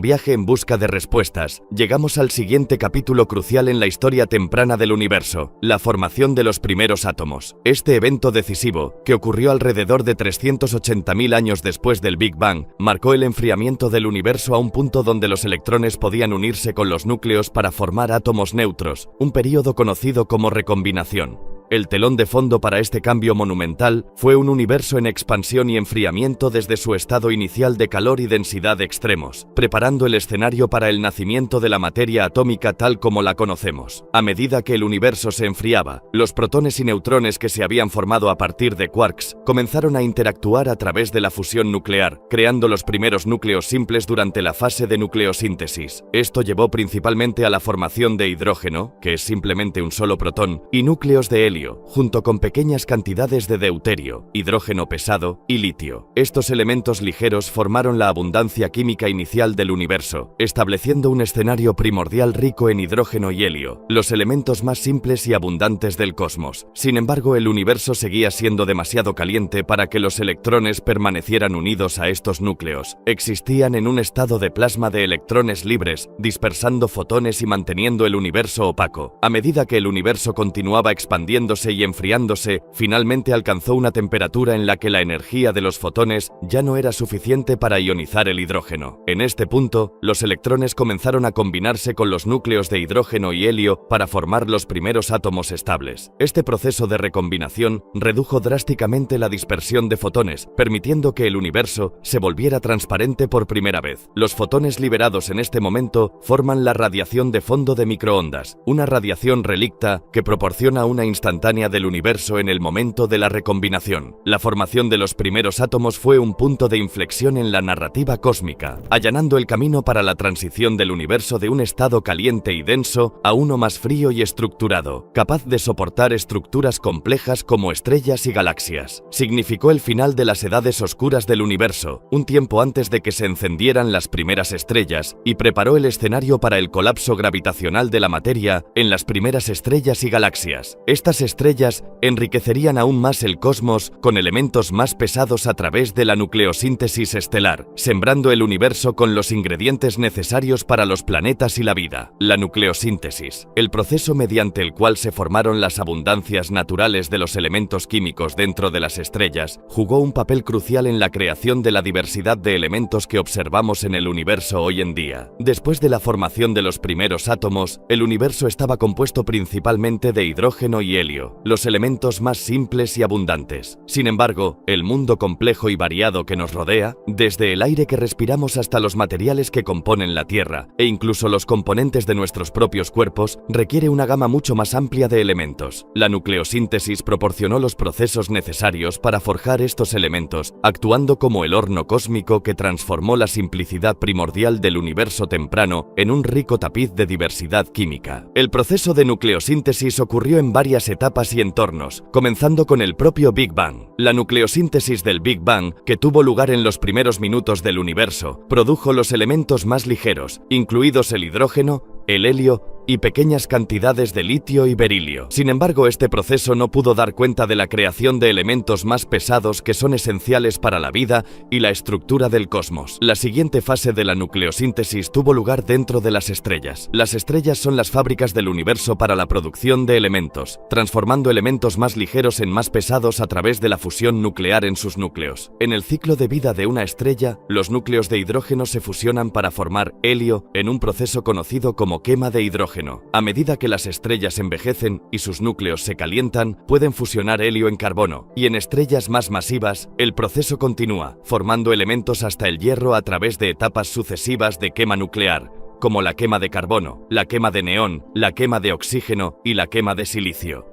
viaje en busca de respuestas, llegamos al siguiente capítulo crucial en la historia temprana del universo, la formación de los primeros átomos. Este evento decisivo, que ocurrió alrededor de 380.000 años después del Big Bang, marcó el enfriamiento del universo a un punto donde los electrones podían unirse con los núcleos para formar átomos neutros, un período conocido como recombinación. El telón de fondo para este cambio monumental fue un universo en expansión y enfriamiento desde su estado inicial de calor y densidad extremos, preparando el escenario para el nacimiento de la materia atómica tal como la conocemos. A medida que el universo se enfriaba, los protones y neutrones que se habían formado a partir de quarks comenzaron a interactuar a través de la fusión nuclear, creando los primeros núcleos simples durante la fase de nucleosíntesis. Esto llevó principalmente a la formación de hidrógeno, que es simplemente un solo protón, y núcleos de helio, junto con pequeñas cantidades de deuterio, hidrógeno pesado y litio. Estos elementos ligeros formaron la abundancia química inicial del universo, estableciendo un escenario primordial rico en hidrógeno y helio, los elementos más simples y abundantes del cosmos. Sin embargo, el universo seguía siendo demasiado caliente para que los electrones permanecieran unidos a estos núcleos. Existían en un estado de plasma de electrones libres, dispersando fotones y manteniendo el universo opaco. A medida que el universo continuaba expandiendo calentándose y enfriándose, finalmente alcanzó una temperatura en la que la energía de los fotones ya no era suficiente para ionizar el hidrógeno. En este punto, los electrones comenzaron a combinarse con los núcleos de hidrógeno y helio para formar los primeros átomos estables. Este proceso de recombinación redujo drásticamente la dispersión de fotones, permitiendo que el universo se volviera transparente por primera vez. Los fotones liberados en este momento forman la radiación de fondo de microondas, una radiación relicta que proporciona una instantánea del universo en el momento de la recombinación. La formación de los primeros átomos fue un punto de inflexión en la narrativa cósmica, allanando el camino para la transición del universo de un estado caliente y denso a uno más frío y estructurado, capaz de soportar estructuras complejas como estrellas y galaxias. Significó el final de las edades oscuras del universo, un tiempo antes de que se encendieran las primeras estrellas, y preparó el escenario para el colapso gravitacional de la materia en las primeras estrellas y galaxias. Estas estrellas enriquecerían aún más el cosmos con elementos más pesados a través de la nucleosíntesis estelar, sembrando el universo con los ingredientes necesarios para los planetas y la vida. La nucleosíntesis, el proceso mediante el cual se formaron las abundancias naturales de los elementos químicos dentro de las estrellas, jugó un papel crucial en la creación de la diversidad de elementos que observamos en el universo hoy en día. Después de la formación de los primeros átomos, el universo estaba compuesto principalmente de hidrógeno y helio, los elementos más simples y abundantes. Sin embargo, el mundo complejo y variado que nos rodea, desde el aire que respiramos hasta los materiales que componen la Tierra, e incluso los componentes de nuestros propios cuerpos, requiere una gama mucho más amplia de elementos. La nucleosíntesis proporcionó los procesos necesarios para forjar estos elementos, actuando como el horno cósmico que transformó la simplicidad primordial del universo temprano en un rico tapiz de diversidad química. El proceso de nucleosíntesis ocurrió en varias etapas y entornos, comenzando con el propio Big Bang. La nucleosíntesis del Big Bang, que tuvo lugar en los primeros minutos del universo, produjo los elementos más ligeros, incluidos el hidrógeno, el helio y pequeñas cantidades de litio y berilio. Sin embargo, este proceso no pudo dar cuenta de la creación de elementos más pesados que son esenciales para la vida y la estructura del cosmos. La siguiente fase de la nucleosíntesis tuvo lugar dentro de las estrellas. Las estrellas son las fábricas del universo para la producción de elementos, transformando elementos más ligeros en más pesados a través de la fusión nuclear en sus núcleos. En el ciclo de vida de una estrella, los núcleos de hidrógeno se fusionan para formar helio en un proceso conocido como quema de hidrógeno. A medida que las estrellas envejecen y sus núcleos se calientan, pueden fusionar helio en carbono, y en estrellas más masivas, el proceso continúa, formando elementos hasta el hierro a través de etapas sucesivas de quema nuclear, como la quema de carbono, la quema de neón, la quema de oxígeno y la quema de silicio.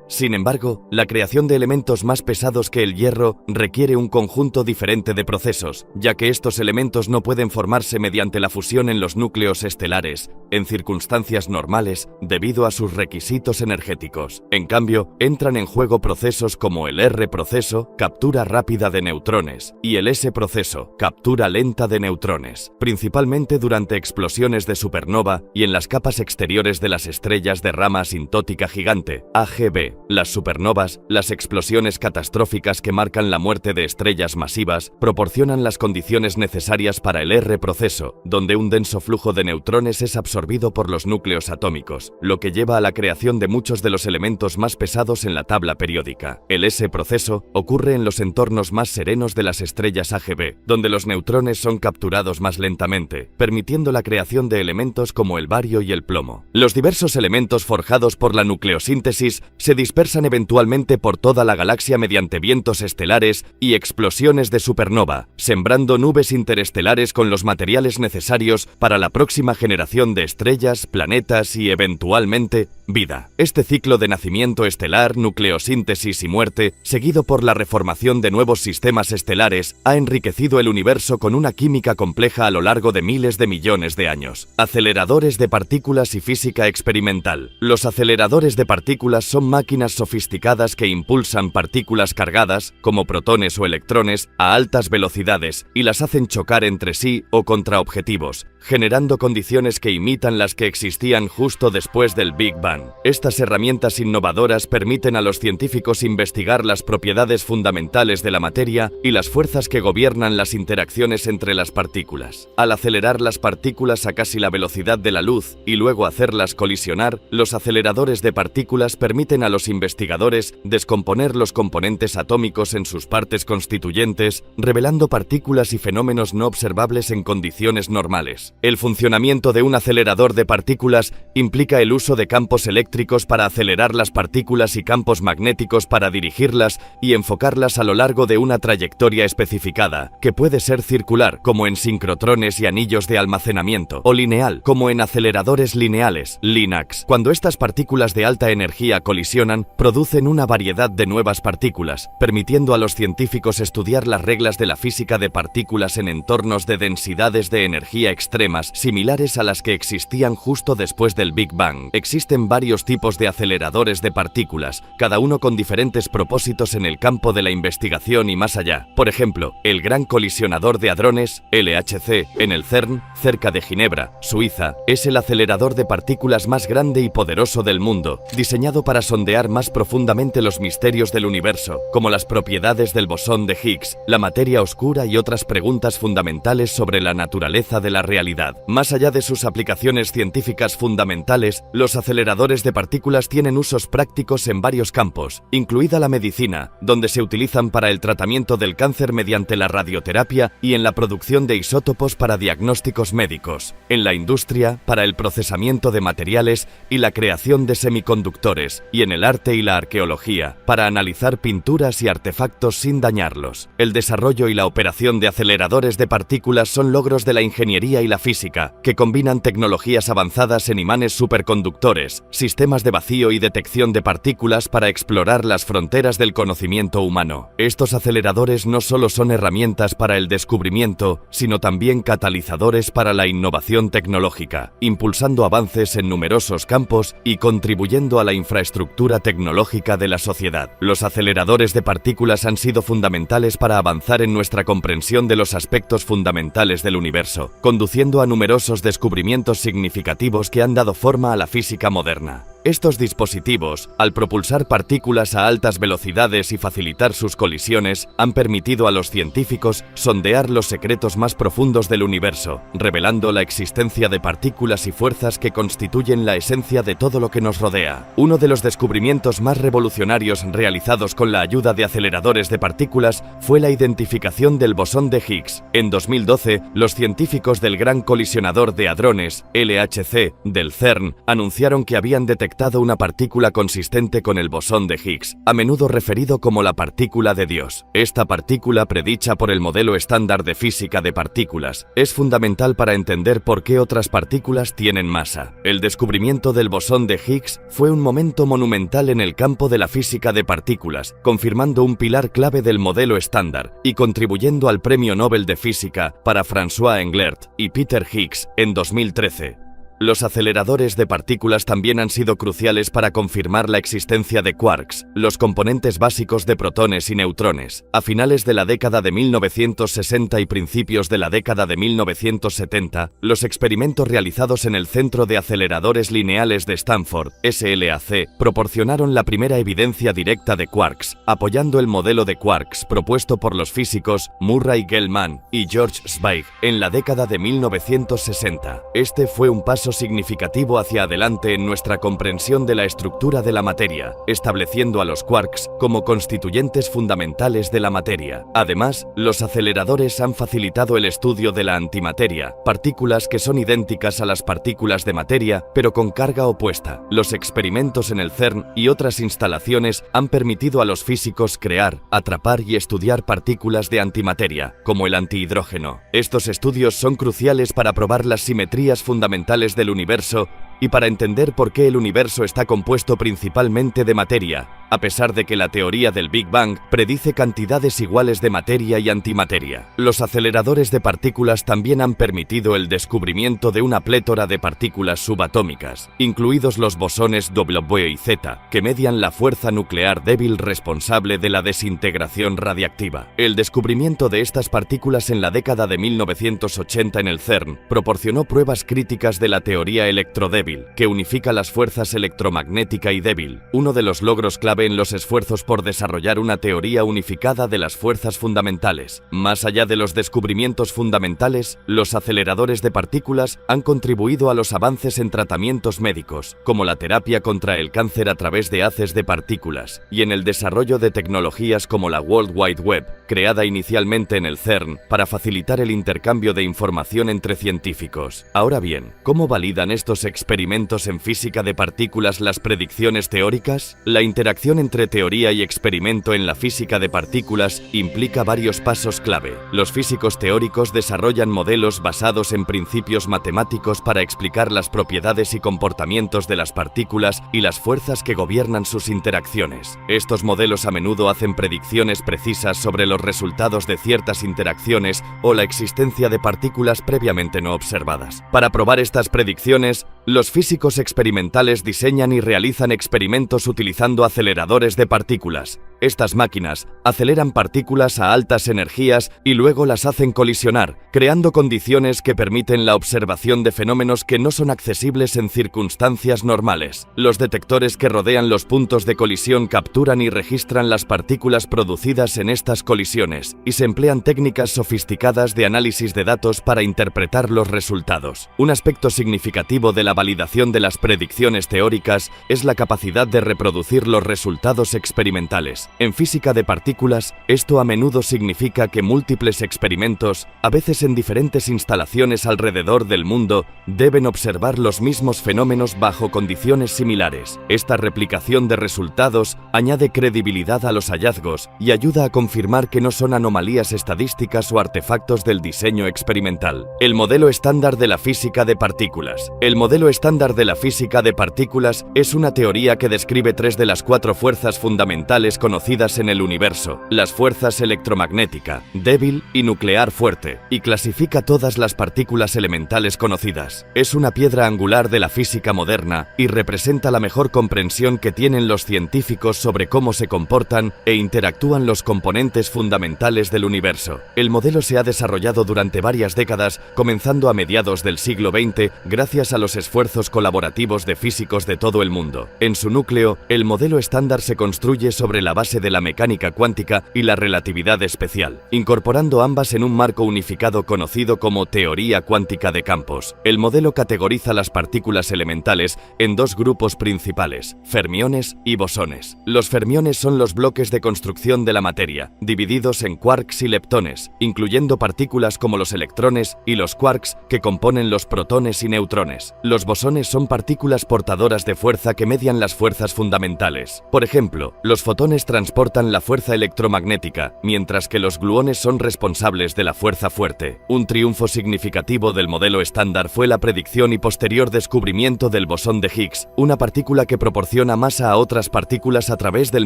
Sin embargo, la creación de elementos más pesados que el hierro requiere un conjunto diferente de procesos, ya que estos elementos no pueden formarse mediante la fusión en los núcleos estelares, en circunstancias normales, debido a sus requisitos energéticos. En cambio, entran en juego procesos como el R-proceso, captura rápida de neutrones, y el S-proceso, captura lenta de neutrones, principalmente durante explosiones de supernova y en las capas exteriores de las estrellas de rama asintótica gigante, AGB. Las supernovas, las explosiones catastróficas que marcan la muerte de estrellas masivas, proporcionan las condiciones necesarias para el R-proceso, donde un denso flujo de neutrones es absorbido por los núcleos atómicos, lo que lleva a la creación de muchos de los elementos más pesados en la tabla periódica. El S-proceso ocurre en los entornos más serenos de las estrellas AGB, donde los neutrones son capturados más lentamente, permitiendo la creación de elementos como el bario y el plomo. Los diversos elementos forjados por la nucleosíntesis se dispersan eventualmente por toda la galaxia mediante vientos estelares y explosiones de supernova, sembrando nubes interestelares con los materiales necesarios para la próxima generación de estrellas, planetas y, eventualmente, vida. Este ciclo de nacimiento estelar, nucleosíntesis y muerte, seguido por la reformación de nuevos sistemas estelares, ha enriquecido el universo con una química compleja a lo largo de miles de millones de años. Aceleradores de partículas y física experimental. Los aceleradores de partículas son máquinas sofisticadas que impulsan partículas cargadas, como protones o electrones, a altas velocidades y las hacen chocar entre sí o contra objetivos, generando condiciones que imitan las que existían justo después del Big Bang. Bang. Estas herramientas innovadoras permiten a los científicos investigar las propiedades fundamentales de la materia y las fuerzas que gobiernan las interacciones entre las partículas. Al acelerar las partículas a casi la velocidad de la luz y luego hacerlas colisionar, los aceleradores de partículas permiten a los investigadores descomponer los componentes atómicos en sus partes constituyentes, revelando partículas y fenómenos no observables en condiciones normales. El funcionamiento de un acelerador de partículas implica el uso de campos eléctricos para acelerar las partículas y campos magnéticos para dirigirlas y enfocarlas a lo largo de una trayectoria especificada, que puede ser circular, como en sincrotrones y anillos de almacenamiento, o lineal, como en aceleradores lineales, LINACs. Cuando estas partículas de alta energía colisionan, producen una variedad de nuevas partículas, permitiendo a los científicos estudiar las reglas de la física de partículas en entornos de densidades de energía extremas, similares a las que existían justo después del Big Bang. Existen varios tipos de aceleradores de partículas, cada uno con diferentes propósitos en el campo de la investigación y más allá. Por ejemplo, el Gran Colisionador de Hadrones, LHC, en el CERN, cerca de Ginebra, Suiza, es el acelerador de partículas más grande y poderoso del mundo, diseñado para sondear más profundamente los misterios del universo, como las propiedades del bosón de Higgs, la materia oscura y otras preguntas fundamentales sobre la naturaleza de la realidad. Más allá de sus aplicaciones científicas fundamentales, los aceleradores de partículas tienen usos prácticos en varios campos, incluida la medicina, donde se utilizan para el tratamiento del cáncer mediante la radioterapia y en la producción de isótopos para diagnósticos médicos, en la industria, para el procesamiento de materiales y la creación de semiconductores, y en el arte y la arqueología, para analizar pinturas y artefactos sin dañarlos. El desarrollo y la operación de aceleradores de partículas son logros de la ingeniería y la física, que combinan tecnologías avanzadas en imanes superconductores, sistemas de vacío y detección de partículas para explorar las fronteras del conocimiento humano. Estos aceleradores no solo son herramientas para el descubrimiento, sino también catalizadores para la innovación tecnológica, impulsando avances en numerosos campos y contribuyendo a la infraestructura tecnológica de la sociedad. Los aceleradores de partículas han sido fundamentales para avanzar en nuestra comprensión de los aspectos fundamentales del universo, conduciendo a numerosos descubrimientos significativos que han dado forma a la física moderna. Estos dispositivos, al propulsar partículas a altas velocidades y facilitar sus colisiones, han permitido a los científicos sondear los secretos más profundos del universo, revelando la existencia de partículas y fuerzas que constituyen la esencia de todo lo que nos rodea. Uno de los descubrimientos más revolucionarios realizados con la ayuda de aceleradores de partículas fue la identificación del bosón de Higgs. En 2012, los científicos del Gran Colisionador de Hadrones, LHC, del CERN, anunciaron que habían detectado una partícula consistente con el bosón de Higgs, a menudo referido como la partícula de Dios. Esta partícula, predicha por el modelo estándar de física de partículas, es fundamental para entender por qué otras partículas tienen masa. El descubrimiento del bosón de Higgs fue un momento monumental en el campo de la física de partículas, confirmando un pilar clave del modelo estándar y contribuyendo al Premio Nobel de Física para François Englert y Peter Higgs en 2013. Los aceleradores de partículas también han sido cruciales para confirmar la existencia de quarks, los componentes básicos de protones y neutrones. A finales de la década de 1960 y principios de la década de 1970, los experimentos realizados en el Centro de Aceleradores Lineales de Stanford, SLAC, proporcionaron la primera evidencia directa de quarks, apoyando el modelo de quarks propuesto por los físicos Murray Gell-Mann y George Zweig en la década de 1960. Este fue un paso significativo hacia adelante en nuestra comprensión de la estructura de la materia, estableciendo a los quarks como constituyentes fundamentales de la materia. Además, los aceleradores han facilitado el estudio de la antimateria, partículas que son idénticas a las partículas de materia, pero con carga opuesta. Los experimentos en el CERN y otras instalaciones han permitido a los físicos crear, atrapar y estudiar partículas de antimateria, como el antihidrógeno. Estos estudios son cruciales para probar las simetrías fundamentales del universo y para entender por qué el universo está compuesto principalmente de materia, a pesar de que la teoría del Big Bang predice cantidades iguales de materia y antimateria. Los aceleradores de partículas también han permitido el descubrimiento de una plétora de partículas subatómicas, incluidos los bosones W y Z, que median la fuerza nuclear débil responsable de la desintegración radiactiva. El descubrimiento de estas partículas en la década de 1980 en el CERN proporcionó pruebas críticas de la teoría electrodébil, débil, que unifica las fuerzas electromagnética y débil, uno de los logros clave en los esfuerzos por desarrollar una teoría unificada de las fuerzas fundamentales. Más allá de los descubrimientos fundamentales, los aceleradores de partículas han contribuido a los avances en tratamientos médicos, como la terapia contra el cáncer a través de haces de partículas, y en el desarrollo de tecnologías como la World Wide Web, creada inicialmente en el CERN para facilitar el intercambio de información entre científicos. Ahora bien, ¿cómo validan estos experimentos en física de partículas las predicciones teóricas? La interacción entre teoría y experimento en la física de partículas implica varios pasos clave. Los físicos teóricos desarrollan modelos basados en principios matemáticos para explicar las propiedades y comportamientos de las partículas y las fuerzas que gobiernan sus interacciones. Estos modelos a menudo hacen predicciones precisas sobre los resultados de ciertas interacciones o la existencia de partículas previamente no observadas. Para probar estas predicciones, los físicos experimentales diseñan y realizan experimentos utilizando aceleradores de partículas. Estas máquinas aceleran partículas a altas energías y luego las hacen colisionar, creando condiciones que permiten la observación de fenómenos que no son accesibles en circunstancias normales. Los detectores que rodean los puntos de colisión capturan y registran las partículas producidas en estas colisiones, y se emplean técnicas sofisticadas de análisis de datos para interpretar los resultados. Un aspecto significativo de la validación de las predicciones teóricas es la capacidad de reproducir los resultados experimentales. En física de partículas, esto a menudo significa que múltiples experimentos, a veces en diferentes instalaciones alrededor del mundo, deben observar los mismos fenómenos bajo condiciones similares. Esta replicación de resultados añade credibilidad a los hallazgos y ayuda a confirmar que no son anomalías estadísticas o artefactos del diseño experimental. El modelo estándar de la física de partículas. El modelo estándar de la física de partículas es una teoría que describe 3 de las 4 fuerzas fundamentales conocidas en el universo: las fuerzas electromagnética, débil y nuclear fuerte, y clasifica todas las partículas elementales conocidas. Es una piedra angular de la física moderna y representa la mejor comprensión que tienen los científicos sobre cómo se comportan e interactúan los componentes fundamentales del universo. El modelo se ha desarrollado durante varias décadas, comenzando a mediados del siglo XX, gracias a los esfuerzos colaborativos de físicos de todo el mundo. En su núcleo, el modelo estándar se construye sobre la base de la mecánica cuántica y la relatividad especial, incorporando ambas en un marco unificado conocido como teoría cuántica de campos. El modelo categoriza las partículas elementales en 2 grupos principales: fermiones y bosones. Los fermiones son los bloques de construcción de la materia, divididos en quarks y leptones, incluyendo partículas como los electrones y los quarks que componen los protones y neutrones. Los bosones son partículas portadoras de fuerza que median las fuerzas fundamentales. Por ejemplo, los fotones transportan la fuerza electromagnética, mientras que los gluones son responsables de la fuerza fuerte. Un triunfo significativo del modelo estándar fue la predicción y posterior descubrimiento del bosón de Higgs, una partícula que proporciona masa a otras partículas a través del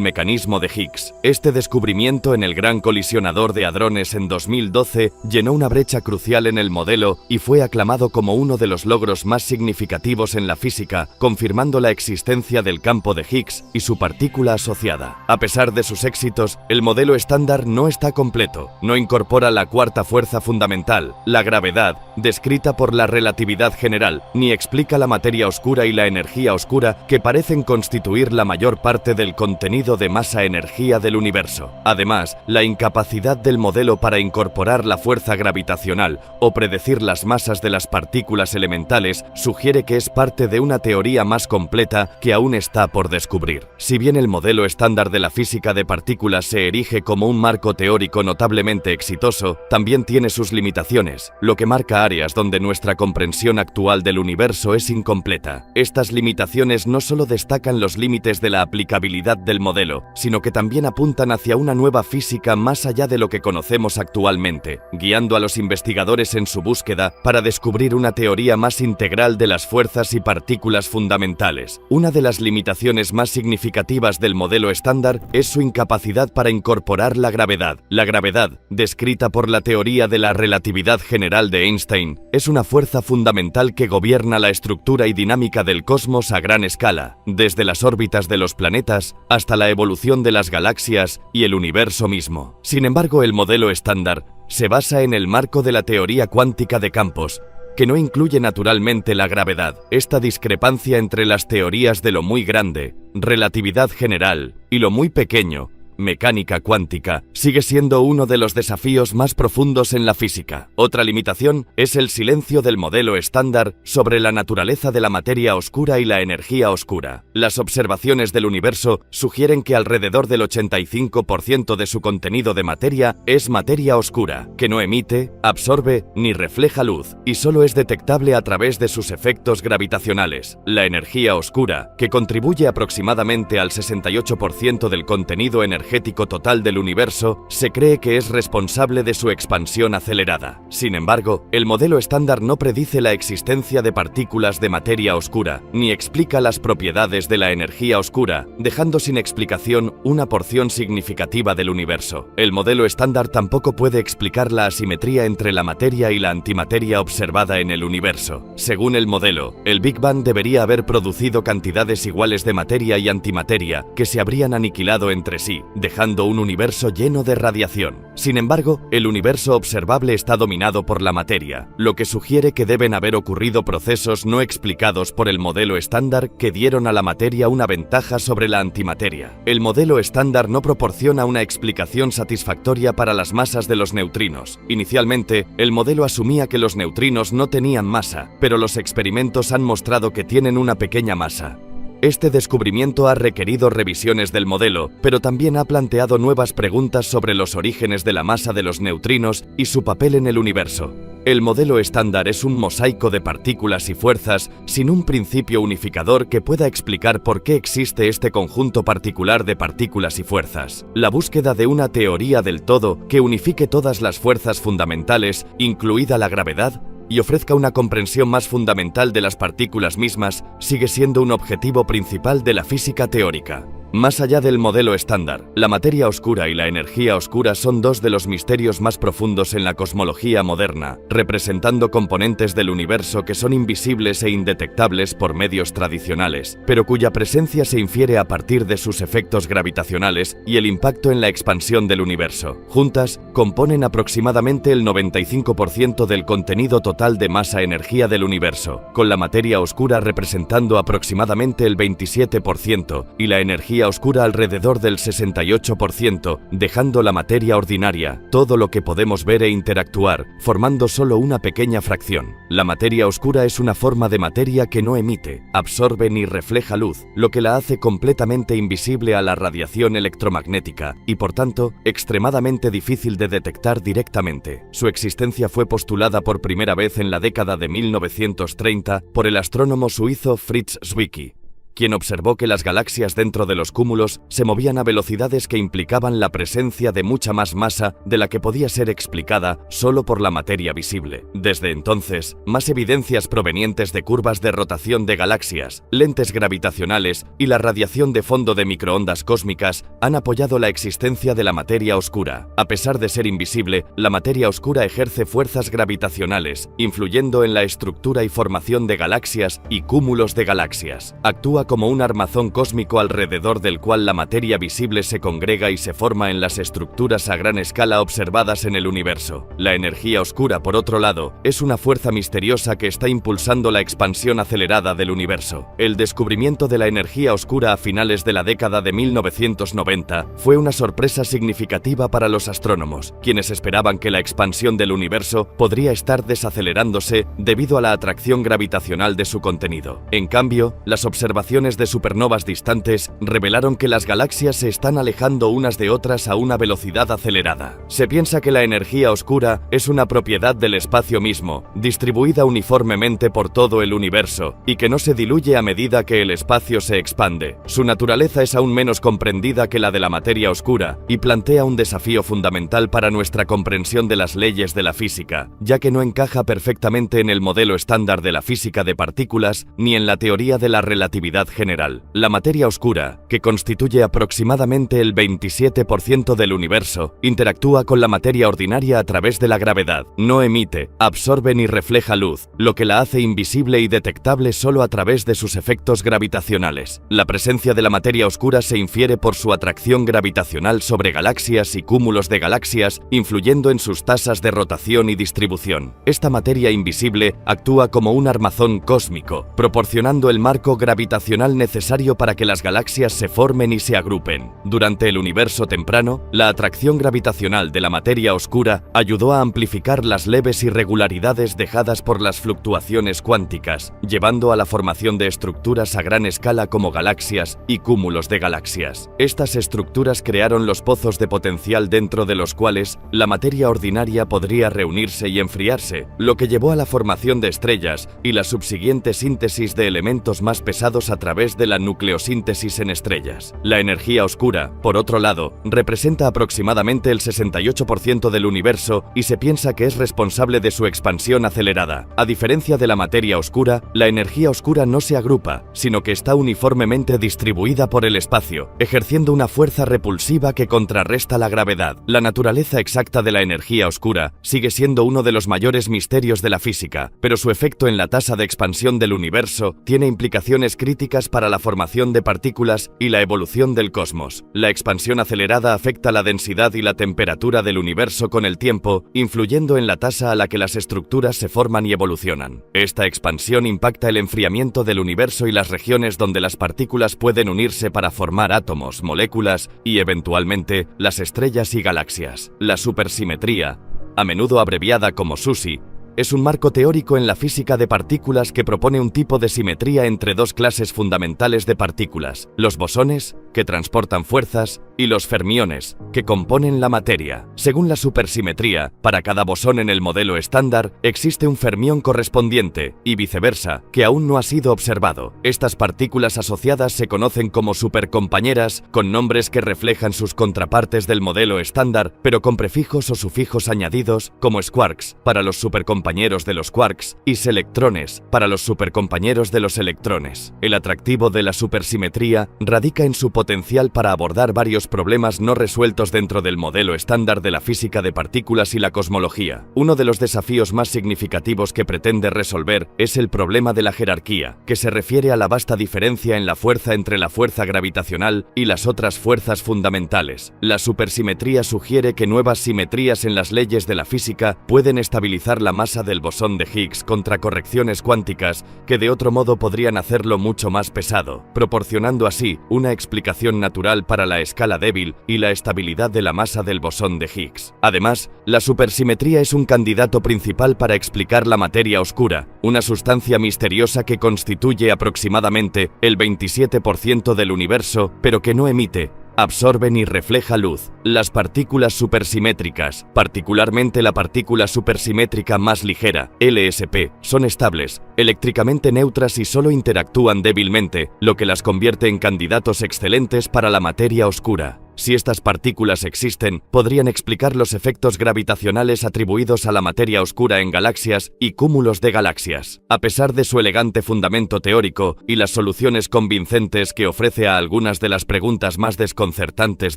mecanismo de Higgs. Este descubrimiento en el Gran Colisionador de Hadrones en 2012 llenó una brecha crucial en el modelo y fue aclamado como uno de los logros más significativos en la física, confirmando la existencia del campo de Higgs y su partícula asociada. A pesar de sus éxitos, el modelo estándar no está completo. No incorpora la cuarta fuerza fundamental, la gravedad, descrita por la relatividad general, ni explica la materia oscura y la energía oscura, que parecen constituir la mayor parte del contenido de masa-energía del universo. Además, la incapacidad del modelo para incorporar la fuerza gravitacional o predecir las masas de las partículas elementales sugiere que es parte de una teoría más completa que aún está por descubrir. Si bien el modelo estándar de la física de partículas se erige como un marco teórico notablemente exitoso, también tiene sus limitaciones, lo que marca áreas donde nuestra comprensión actual del universo es incompleta. Estas limitaciones no solo destacan los límites de la aplicabilidad del modelo, sino que también apuntan hacia una nueva física más allá de lo que conocemos actualmente, guiando a los investigadores en su búsqueda para descubrir una teoría más integral de las fuerzas y partículas fundamentales. Una de las limitaciones más significativas del modelo estándar es su incapacidad para incorporar la gravedad. La gravedad, descrita por la teoría de la relatividad general de Einstein, es una fuerza fundamental que gobierna la estructura y dinámica del cosmos a gran escala, desde las órbitas de los planetas hasta la evolución de las galaxias y el universo mismo. Sin embargo, el modelo estándar se basa en el marco de la teoría cuántica de campos, que no incluye naturalmente la gravedad. Esta discrepancia entre las teorías de lo muy grande, relatividad general, y lo muy pequeño, mecánica cuántica, sigue siendo uno de los desafíos más profundos en la física. Otra limitación es el silencio del modelo estándar sobre la naturaleza de la materia oscura y la energía oscura. Las observaciones del universo sugieren que alrededor del 85% de su contenido de materia es materia oscura, que no emite, absorbe ni refleja luz, y solo es detectable a través de sus efectos gravitacionales. La energía oscura, que contribuye aproximadamente al 68% del contenido energético total del universo, se cree que es responsable de su expansión acelerada. Sin embargo, el modelo estándar no predice la existencia de partículas de materia oscura, ni explica las propiedades de la energía oscura, dejando sin explicación una porción significativa del universo. El modelo estándar tampoco puede explicar la asimetría entre la materia y la antimateria observada en el universo. Según el modelo, el Big Bang debería haber producido cantidades iguales de materia y antimateria que se habrían aniquilado entre sí, dejando un universo lleno de radiación. Sin embargo, el universo observable está dominado por la materia, lo que sugiere que deben haber ocurrido procesos no explicados por el modelo estándar que dieron a la materia una ventaja sobre la antimateria. El modelo estándar no proporciona una explicación satisfactoria para las masas de los neutrinos. Inicialmente, el modelo asumía que los neutrinos no tenían masa, pero los experimentos han mostrado que tienen una pequeña masa. Este descubrimiento ha requerido revisiones del modelo, pero también ha planteado nuevas preguntas sobre los orígenes de la masa de los neutrinos y su papel en el universo. El modelo estándar es un mosaico de partículas y fuerzas sin un principio unificador que pueda explicar por qué existe este conjunto particular de partículas y fuerzas. La búsqueda de una teoría del todo que unifique todas las fuerzas fundamentales, incluida la gravedad, y ofrezca una comprensión más fundamental de las partículas mismas, sigue siendo un objetivo principal de la física teórica. Más allá del modelo estándar, la materia oscura y la energía oscura son dos de los misterios más profundos en la cosmología moderna, representando componentes del universo que son invisibles e indetectables por medios tradicionales, pero cuya presencia se infiere a partir de sus efectos gravitacionales y el impacto en la expansión del universo. Juntas, componen aproximadamente el 95% del contenido total de masa-energía del universo, con la materia oscura representando aproximadamente el 27% y la energía oscura alrededor del 68%, dejando la materia ordinaria, todo lo que podemos ver e interactuar, formando solo una pequeña fracción. La materia oscura es una forma de materia que no emite, absorbe ni refleja luz, lo que la hace completamente invisible a la radiación electromagnética y, por tanto, extremadamente difícil de detectar directamente. Su existencia fue postulada por primera vez en la década de 1930 por el astrónomo suizo Fritz Zwicky, quien observó que las galaxias dentro de los cúmulos se movían a velocidades que implicaban la presencia de mucha más masa de la que podía ser explicada solo por la materia visible. Desde entonces, más evidencias provenientes de curvas de rotación de galaxias, lentes gravitacionales y la radiación de fondo de microondas cósmicas han apoyado la existencia de la materia oscura. A pesar de ser invisible, la materia oscura ejerce fuerzas gravitacionales, influyendo en la estructura y formación de galaxias y cúmulos de galaxias. Actúa como un armazón cósmico alrededor del cual la materia visible se congrega y se forma en las estructuras a gran escala observadas en el universo. La energía oscura, por otro lado, es una fuerza misteriosa que está impulsando la expansión acelerada del universo. El descubrimiento de la energía oscura a finales de la década de 1990 fue una sorpresa significativa para los astrónomos, quienes esperaban que la expansión del universo podría estar desacelerándose debido a la atracción gravitacional de su contenido. En cambio, las observaciones de supernovas distantes revelaron que las galaxias se están alejando unas de otras a una velocidad acelerada. Se piensa que la energía oscura es una propiedad del espacio mismo, distribuida uniformemente por todo el universo, y que no se diluye a medida que el espacio se expande. Su naturaleza es aún menos comprendida que la de la materia oscura, y plantea un desafío fundamental para nuestra comprensión de las leyes de la física, ya que no encaja perfectamente en el modelo estándar de la física de partículas ni en la teoría de la relatividad relatividad general. La materia oscura, que constituye aproximadamente el 27% del universo, interactúa con la materia ordinaria a través de la gravedad. No emite, absorbe ni refleja luz, lo que la hace invisible y detectable solo a través de sus efectos gravitacionales. La presencia de la materia oscura se infiere por su atracción gravitacional sobre galaxias y cúmulos de galaxias, influyendo en sus tasas de rotación y distribución. Esta materia invisible actúa como un armazón cósmico, proporcionando el marco gravitacional necesario para que las galaxias se formen y se agrupen. Durante el universo temprano, la atracción gravitacional de la materia oscura ayudó a amplificar las leves irregularidades dejadas por las fluctuaciones cuánticas, llevando a la formación de estructuras a gran escala como galaxias y cúmulos de galaxias. Estas estructuras crearon los pozos de potencial dentro de los cuales la materia ordinaria podría reunirse y enfriarse, lo que llevó a la formación de estrellas y la subsiguiente síntesis de elementos más pesados a través de la nucleosíntesis en estrellas. La energía oscura, por otro lado, representa aproximadamente el 68% del universo y se piensa que es responsable de su expansión acelerada. A diferencia de la materia oscura, la energía oscura no se agrupa, sino que está uniformemente distribuida por el espacio, ejerciendo una fuerza repulsiva que contrarresta la gravedad. La naturaleza exacta de la energía oscura sigue siendo uno de los mayores misterios de la física, pero su efecto en la tasa de expansión del universo tiene implicaciones críticas para la formación de partículas y la evolución del cosmos. La expansión acelerada afecta la densidad y la temperatura del universo con el tiempo, influyendo en la tasa a la que las estructuras se forman y evolucionan. Esta expansión impacta el enfriamiento del universo y las regiones donde las partículas pueden unirse para formar átomos, moléculas y, eventualmente, las estrellas y galaxias. La supersimetría, a menudo abreviada como SUSY, es un marco teórico en la física de partículas que propone un tipo de simetría entre dos clases fundamentales de partículas: los bosones, que transportan fuerzas, y los fermiones, que componen la materia. Según la supersimetría, para cada bosón en el modelo estándar existe un fermión correspondiente, y viceversa, que aún no ha sido observado. Estas partículas asociadas se conocen como supercompañeras, con nombres que reflejan sus contrapartes del modelo estándar, pero con prefijos o sufijos añadidos, como squarks, para los supercompañeros de los quarks, y selectrones, para los supercompañeros de los electrones. El atractivo de la supersimetría radica en su potencial para abordar varios problemas no resueltos dentro del modelo estándar de la física de partículas y la cosmología. Uno de los desafíos más significativos que pretende resolver es el problema de la jerarquía, que se refiere a la vasta diferencia en la fuerza entre la fuerza gravitacional y las otras fuerzas fundamentales. La supersimetría sugiere que nuevas simetrías en las leyes de la física pueden estabilizar la masa del bosón de Higgs contra correcciones cuánticas que de otro modo podrían hacerlo mucho más pesado, proporcionando así una explicación natural para la escala débil y la estabilidad de la masa del bosón de Higgs. Además, la supersimetría es un candidato principal para explicar la materia oscura, una sustancia misteriosa que constituye aproximadamente el 27% del universo, pero que no emite, absorbe ni refleja luz. Las partículas supersimétricas, particularmente la partícula supersimétrica más ligera, LSP, son estables, eléctricamente neutras y solo interactúan débilmente, lo que las convierte en candidatos excelentes para la materia oscura. Si estas partículas existen, podrían explicar los efectos gravitacionales atribuidos a la materia oscura en galaxias y cúmulos de galaxias. A pesar de su elegante fundamento teórico y las soluciones convincentes que ofrece a algunas de las preguntas más desconcertantes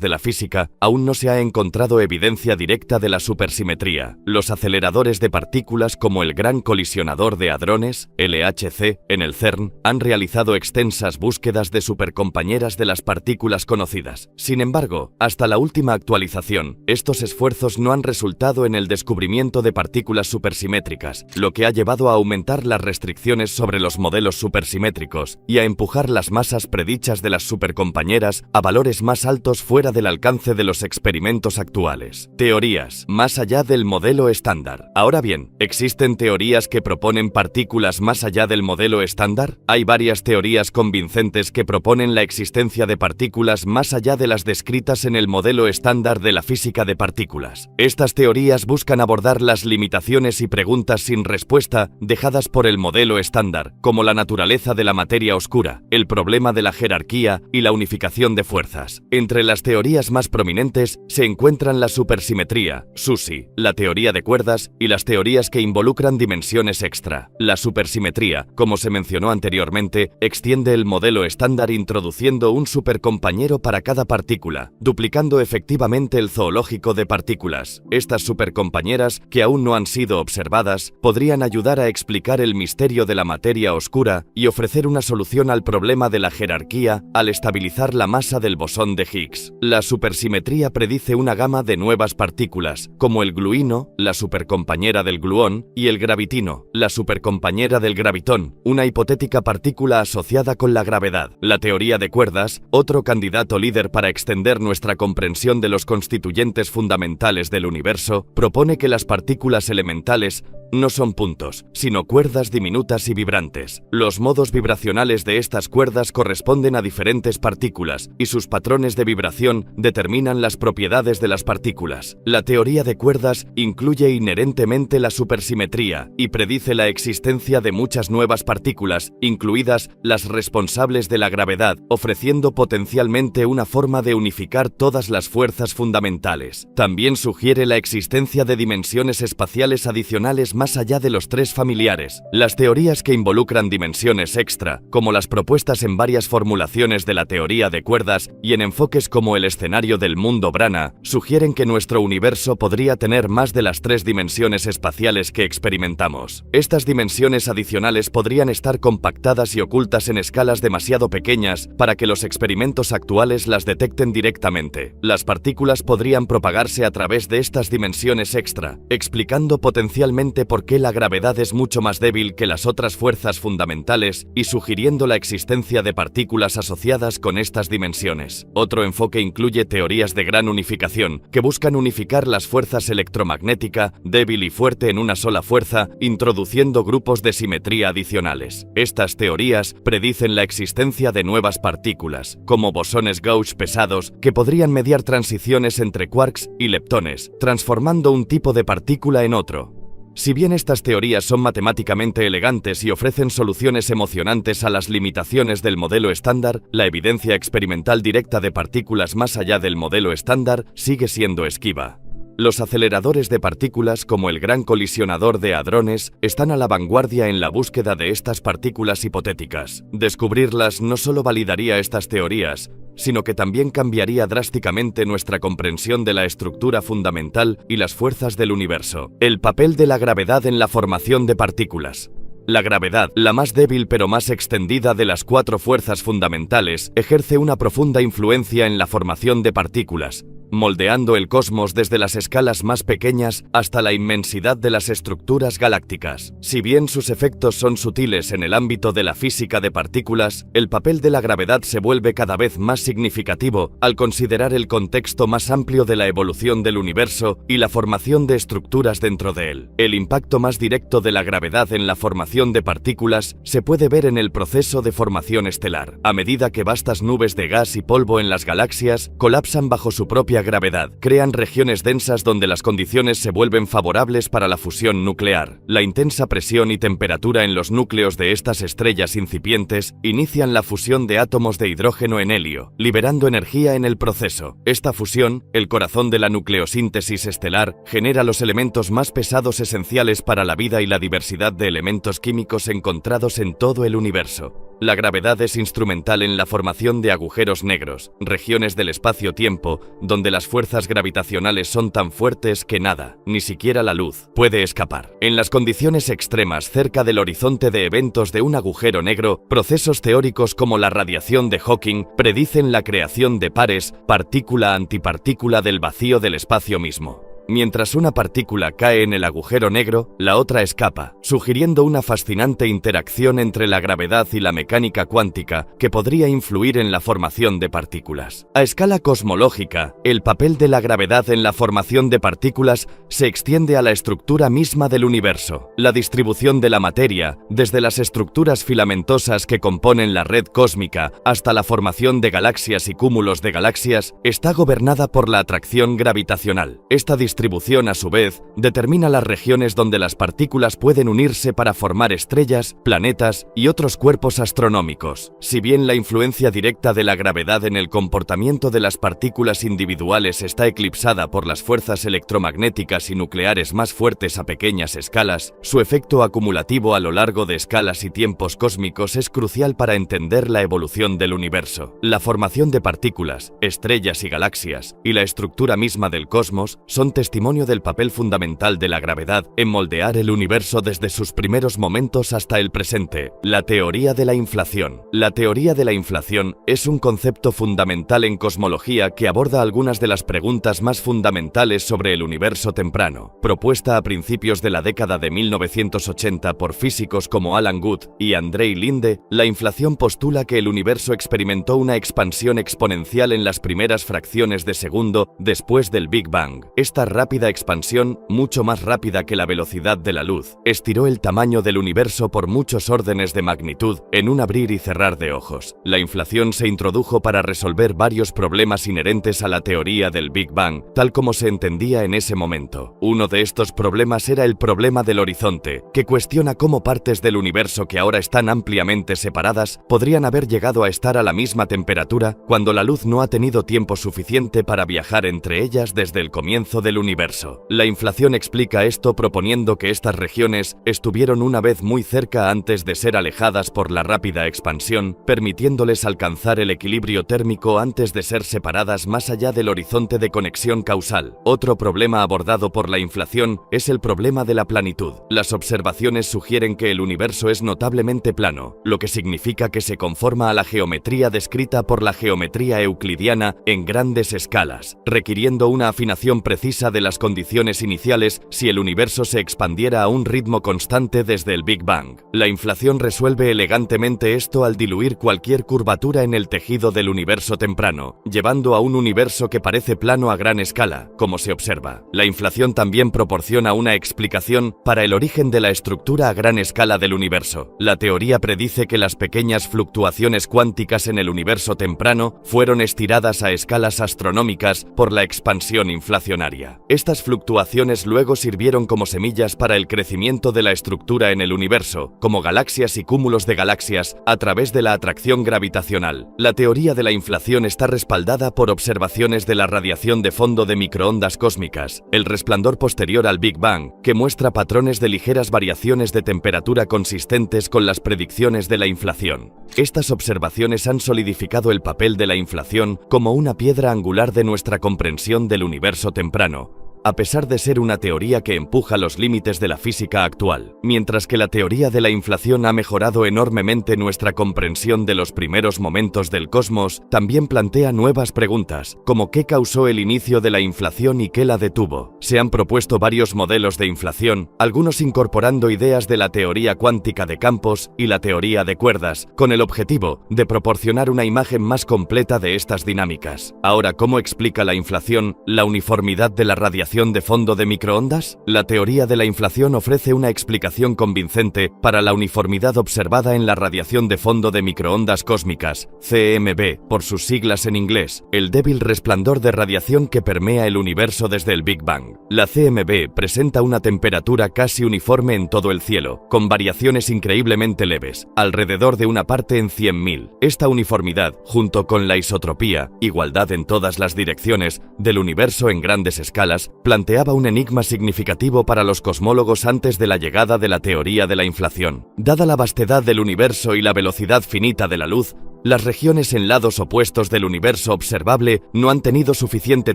de la física, aún no se ha encontrado evidencia directa de la supersimetría. Los aceleradores de partículas como el Gran Colisionador de Hadrones, LHC, en el CERN, han realizado extensas búsquedas de supercompañeras de las partículas conocidas. Sin embargo, hasta la última actualización, estos esfuerzos no han resultado en el descubrimiento de partículas supersimétricas, lo que ha llevado a aumentar las restricciones sobre los modelos supersimétricos y a empujar las masas predichas de las supercompañeras a valores más altos fuera del alcance de los experimentos actuales. Teorías más allá del modelo estándar. Ahora bien, ¿existen teorías que proponen partículas más allá del modelo estándar? Hay varias teorías convincentes que proponen la existencia de partículas más allá de las descritas descritas en el modelo estándar de la física de partículas. Estas teorías buscan abordar las limitaciones y preguntas sin respuesta dejadas por el modelo estándar, como la naturaleza de la materia oscura, el problema de la jerarquía y la unificación de fuerzas. Entre las teorías más prominentes se encuentran la supersimetría, SUSY, la teoría de cuerdas y las teorías que involucran dimensiones extra. La supersimetría, como se mencionó anteriormente, extiende el modelo estándar introduciendo un supercompañero para cada partícula, duplicando efectivamente el zoológico de partículas. Estas supercompañeras, que aún no han sido observadas, podrían ayudar a explicar el misterio de la materia oscura y ofrecer una solución al problema de la jerarquía al estabilizar la masa del bosón de Higgs. La supersimetría predice una gama de nuevas partículas, como el gluino, la supercompañera del gluón, y el gravitino, la supercompañera del gravitón, una hipotética partícula asociada con la gravedad. La teoría de cuerdas, otro candidato líder para extender nuestra comprensión de los constituyentes fundamentales del universo, propone que las partículas elementales no son puntos, sino cuerdas diminutas y vibrantes. Los modos vibracionales de estas cuerdas corresponden a diferentes partículas, y sus patrones de vibración determinan las propiedades de las partículas. La teoría de cuerdas incluye inherentemente la supersimetría y predice la existencia de muchas nuevas partículas, incluidas las responsables de la gravedad, ofreciendo potencialmente una forma de unificar todas las fuerzas fundamentales. También sugiere la existencia de dimensiones espaciales adicionales más allá de los tres familiares. Las teorías que involucran dimensiones extra, como las propuestas en varias formulaciones de la teoría de cuerdas y en enfoques como el escenario del mundo Brana, sugieren que nuestro universo podría tener más de las tres dimensiones espaciales que experimentamos. Estas dimensiones adicionales podrían estar compactadas y ocultas en escalas demasiado pequeñas para que los experimentos actuales las detecten directamente. Las partículas podrían propagarse a través de estas dimensiones extra, explicando potencialmente por qué la gravedad es mucho más débil que las otras fuerzas fundamentales y sugiriendo la existencia de partículas asociadas con estas dimensiones. Otro enfoque incluye teorías de gran unificación, que buscan unificar las fuerzas electromagnética, débil y fuerte en una sola fuerza, introduciendo grupos de simetría adicionales. Estas teorías predicen la existencia de nuevas partículas, como bosones gauge pesados, que podrían mediar transiciones entre quarks y leptones, transformando un tipo de partícula en otro. Si bien estas teorías son matemáticamente elegantes y ofrecen soluciones emocionantes a las limitaciones del modelo estándar, la evidencia experimental directa de partículas más allá del modelo estándar sigue siendo esquiva. Los aceleradores de partículas, como el Gran Colisionador de Hadrones, están a la vanguardia en la búsqueda de estas partículas hipotéticas. Descubrirlas no solo validaría estas teorías, sino que también cambiaría drásticamente nuestra comprensión de la estructura fundamental y las fuerzas del universo. El papel de la gravedad en la formación de partículas. La gravedad, la más débil pero más extendida de las cuatro fuerzas fundamentales, ejerce una profunda influencia en la formación de partículas, moldeando el cosmos desde las escalas más pequeñas hasta la inmensidad de las estructuras galácticas. Si bien sus efectos son sutiles en el ámbito de la física de partículas, el papel de la gravedad se vuelve cada vez más significativo al considerar el contexto más amplio de la evolución del universo y la formación de estructuras dentro de él. El impacto más directo de la gravedad en la formación de partículas se puede ver en el proceso de formación estelar. A medida que vastas nubes de gas y polvo en las galaxias colapsan bajo su propia gravedad, crean regiones densas donde las condiciones se vuelven favorables para la fusión nuclear. La intensa presión y temperatura en los núcleos de estas estrellas incipientes inician la fusión de átomos de hidrógeno en helio, liberando energía en el proceso. Esta fusión, el corazón de la nucleosíntesis estelar, genera los elementos más pesados esenciales para la vida y la diversidad de elementos químicos encontrados en todo el universo. La gravedad es instrumental en la formación de agujeros negros, regiones del espacio-tiempo, donde las fuerzas gravitacionales son tan fuertes que nada, ni siquiera la luz, puede escapar. En las condiciones extremas cerca del horizonte de eventos de un agujero negro, procesos teóricos como la radiación de Hawking predicen la creación de pares partícula-antipartícula del vacío del espacio mismo. Mientras una partícula cae en el agujero negro, la otra escapa, sugiriendo una fascinante interacción entre la gravedad y la mecánica cuántica que podría influir en la formación de partículas. A escala cosmológica, el papel de la gravedad en la formación de partículas se extiende a la estructura misma del universo. La distribución de la materia, desde las estructuras filamentosas que componen la red cósmica hasta la formación de galaxias y cúmulos de galaxias, está gobernada por la atracción gravitacional. Esta distribución, a su vez, determina las regiones donde las partículas pueden unirse para formar estrellas, planetas y otros cuerpos astronómicos. Si bien la influencia directa de la gravedad en el comportamiento de las partículas individuales está eclipsada por las fuerzas electromagnéticas y nucleares más fuertes a pequeñas escalas, su efecto acumulativo a lo largo de escalas y tiempos cósmicos es crucial para entender la evolución del universo. La formación de partículas, estrellas y galaxias, y la estructura misma del cosmos son testimonio del papel fundamental de la gravedad en moldear el universo desde sus primeros momentos hasta el presente. La teoría de la inflación. La teoría de la inflación es un concepto fundamental en cosmología que aborda algunas de las preguntas más fundamentales sobre el universo temprano. Propuesta a principios de la década de 1980 por físicos como Alan Guth y Andrei Linde, la inflación postula que el universo experimentó una expansión exponencial en las primeras fracciones de segundo después del Big Bang. Esta rápida expansión, mucho más rápida que la velocidad de la luz, estiró el tamaño del universo por muchos órdenes de magnitud en un abrir y cerrar de ojos. La inflación se introdujo para resolver varios problemas inherentes a la teoría del Big Bang, tal como se entendía en ese momento. Uno de estos problemas era el problema del horizonte, que cuestiona cómo partes del universo que ahora están ampliamente separadas podrían haber llegado a estar a la misma temperatura cuando la luz no ha tenido tiempo suficiente para viajar entre ellas desde el comienzo del universo. La inflación explica esto proponiendo que estas regiones estuvieron una vez muy cerca antes de ser alejadas por la rápida expansión, permitiéndoles alcanzar el equilibrio térmico antes de ser separadas más allá del horizonte de conexión causal. Otro problema abordado por la inflación es el problema de la planitud. Las observaciones sugieren que el universo es notablemente plano, lo que significa que se conforma a la geometría descrita por la geometría euclidiana en grandes escalas, requiriendo una afinación precisa de las condiciones iniciales si el universo se expandiera a un ritmo constante desde el Big Bang. La inflación resuelve elegantemente esto al diluir cualquier curvatura en el tejido del universo temprano, llevando a un universo que parece plano a gran escala, como se observa. La inflación también proporciona una explicación para el origen de la estructura a gran escala del universo. La teoría predice que las pequeñas fluctuaciones cuánticas en el universo temprano fueron estiradas a escalas astronómicas por la expansión inflacionaria. Estas fluctuaciones luego sirvieron como semillas para el crecimiento de la estructura en el universo, como galaxias y cúmulos de galaxias, a través de la atracción gravitacional. La teoría de la inflación está respaldada por observaciones de la radiación de fondo de microondas cósmicas, el resplandor posterior al Big Bang, que muestra patrones de ligeras variaciones de temperatura consistentes con las predicciones de la inflación. Estas observaciones han solidificado el papel de la inflación como una piedra angular de nuestra comprensión del universo temprano, a pesar de ser una teoría que empuja los límites de la física actual. Mientras que la teoría de la inflación ha mejorado enormemente nuestra comprensión de los primeros momentos del cosmos, también plantea nuevas preguntas, como qué causó el inicio de la inflación y qué la detuvo. Se han propuesto varios modelos de inflación, algunos incorporando ideas de la teoría cuántica de campos y la teoría de cuerdas, con el objetivo de proporcionar una imagen más completa de estas dinámicas. Ahora, ¿cómo explica la inflación la uniformidad de la radiación de fondo de microondas? La teoría de la inflación ofrece una explicación convincente para la uniformidad observada en la radiación de fondo de microondas cósmicas, CMB, por sus siglas en inglés, el débil resplandor de radiación que permea el universo desde el Big Bang. La CMB presenta una temperatura casi uniforme en todo el cielo, con variaciones increíblemente leves, alrededor de una parte en 100.000. Esta uniformidad, junto con la isotropía, igualdad en todas las direcciones, del universo en grandes escalas, planteaba un enigma significativo para los cosmólogos antes de la llegada de la teoría de la inflación. Dada la vastedad del universo y la velocidad finita de la luz, las regiones en lados opuestos del universo observable no han tenido suficiente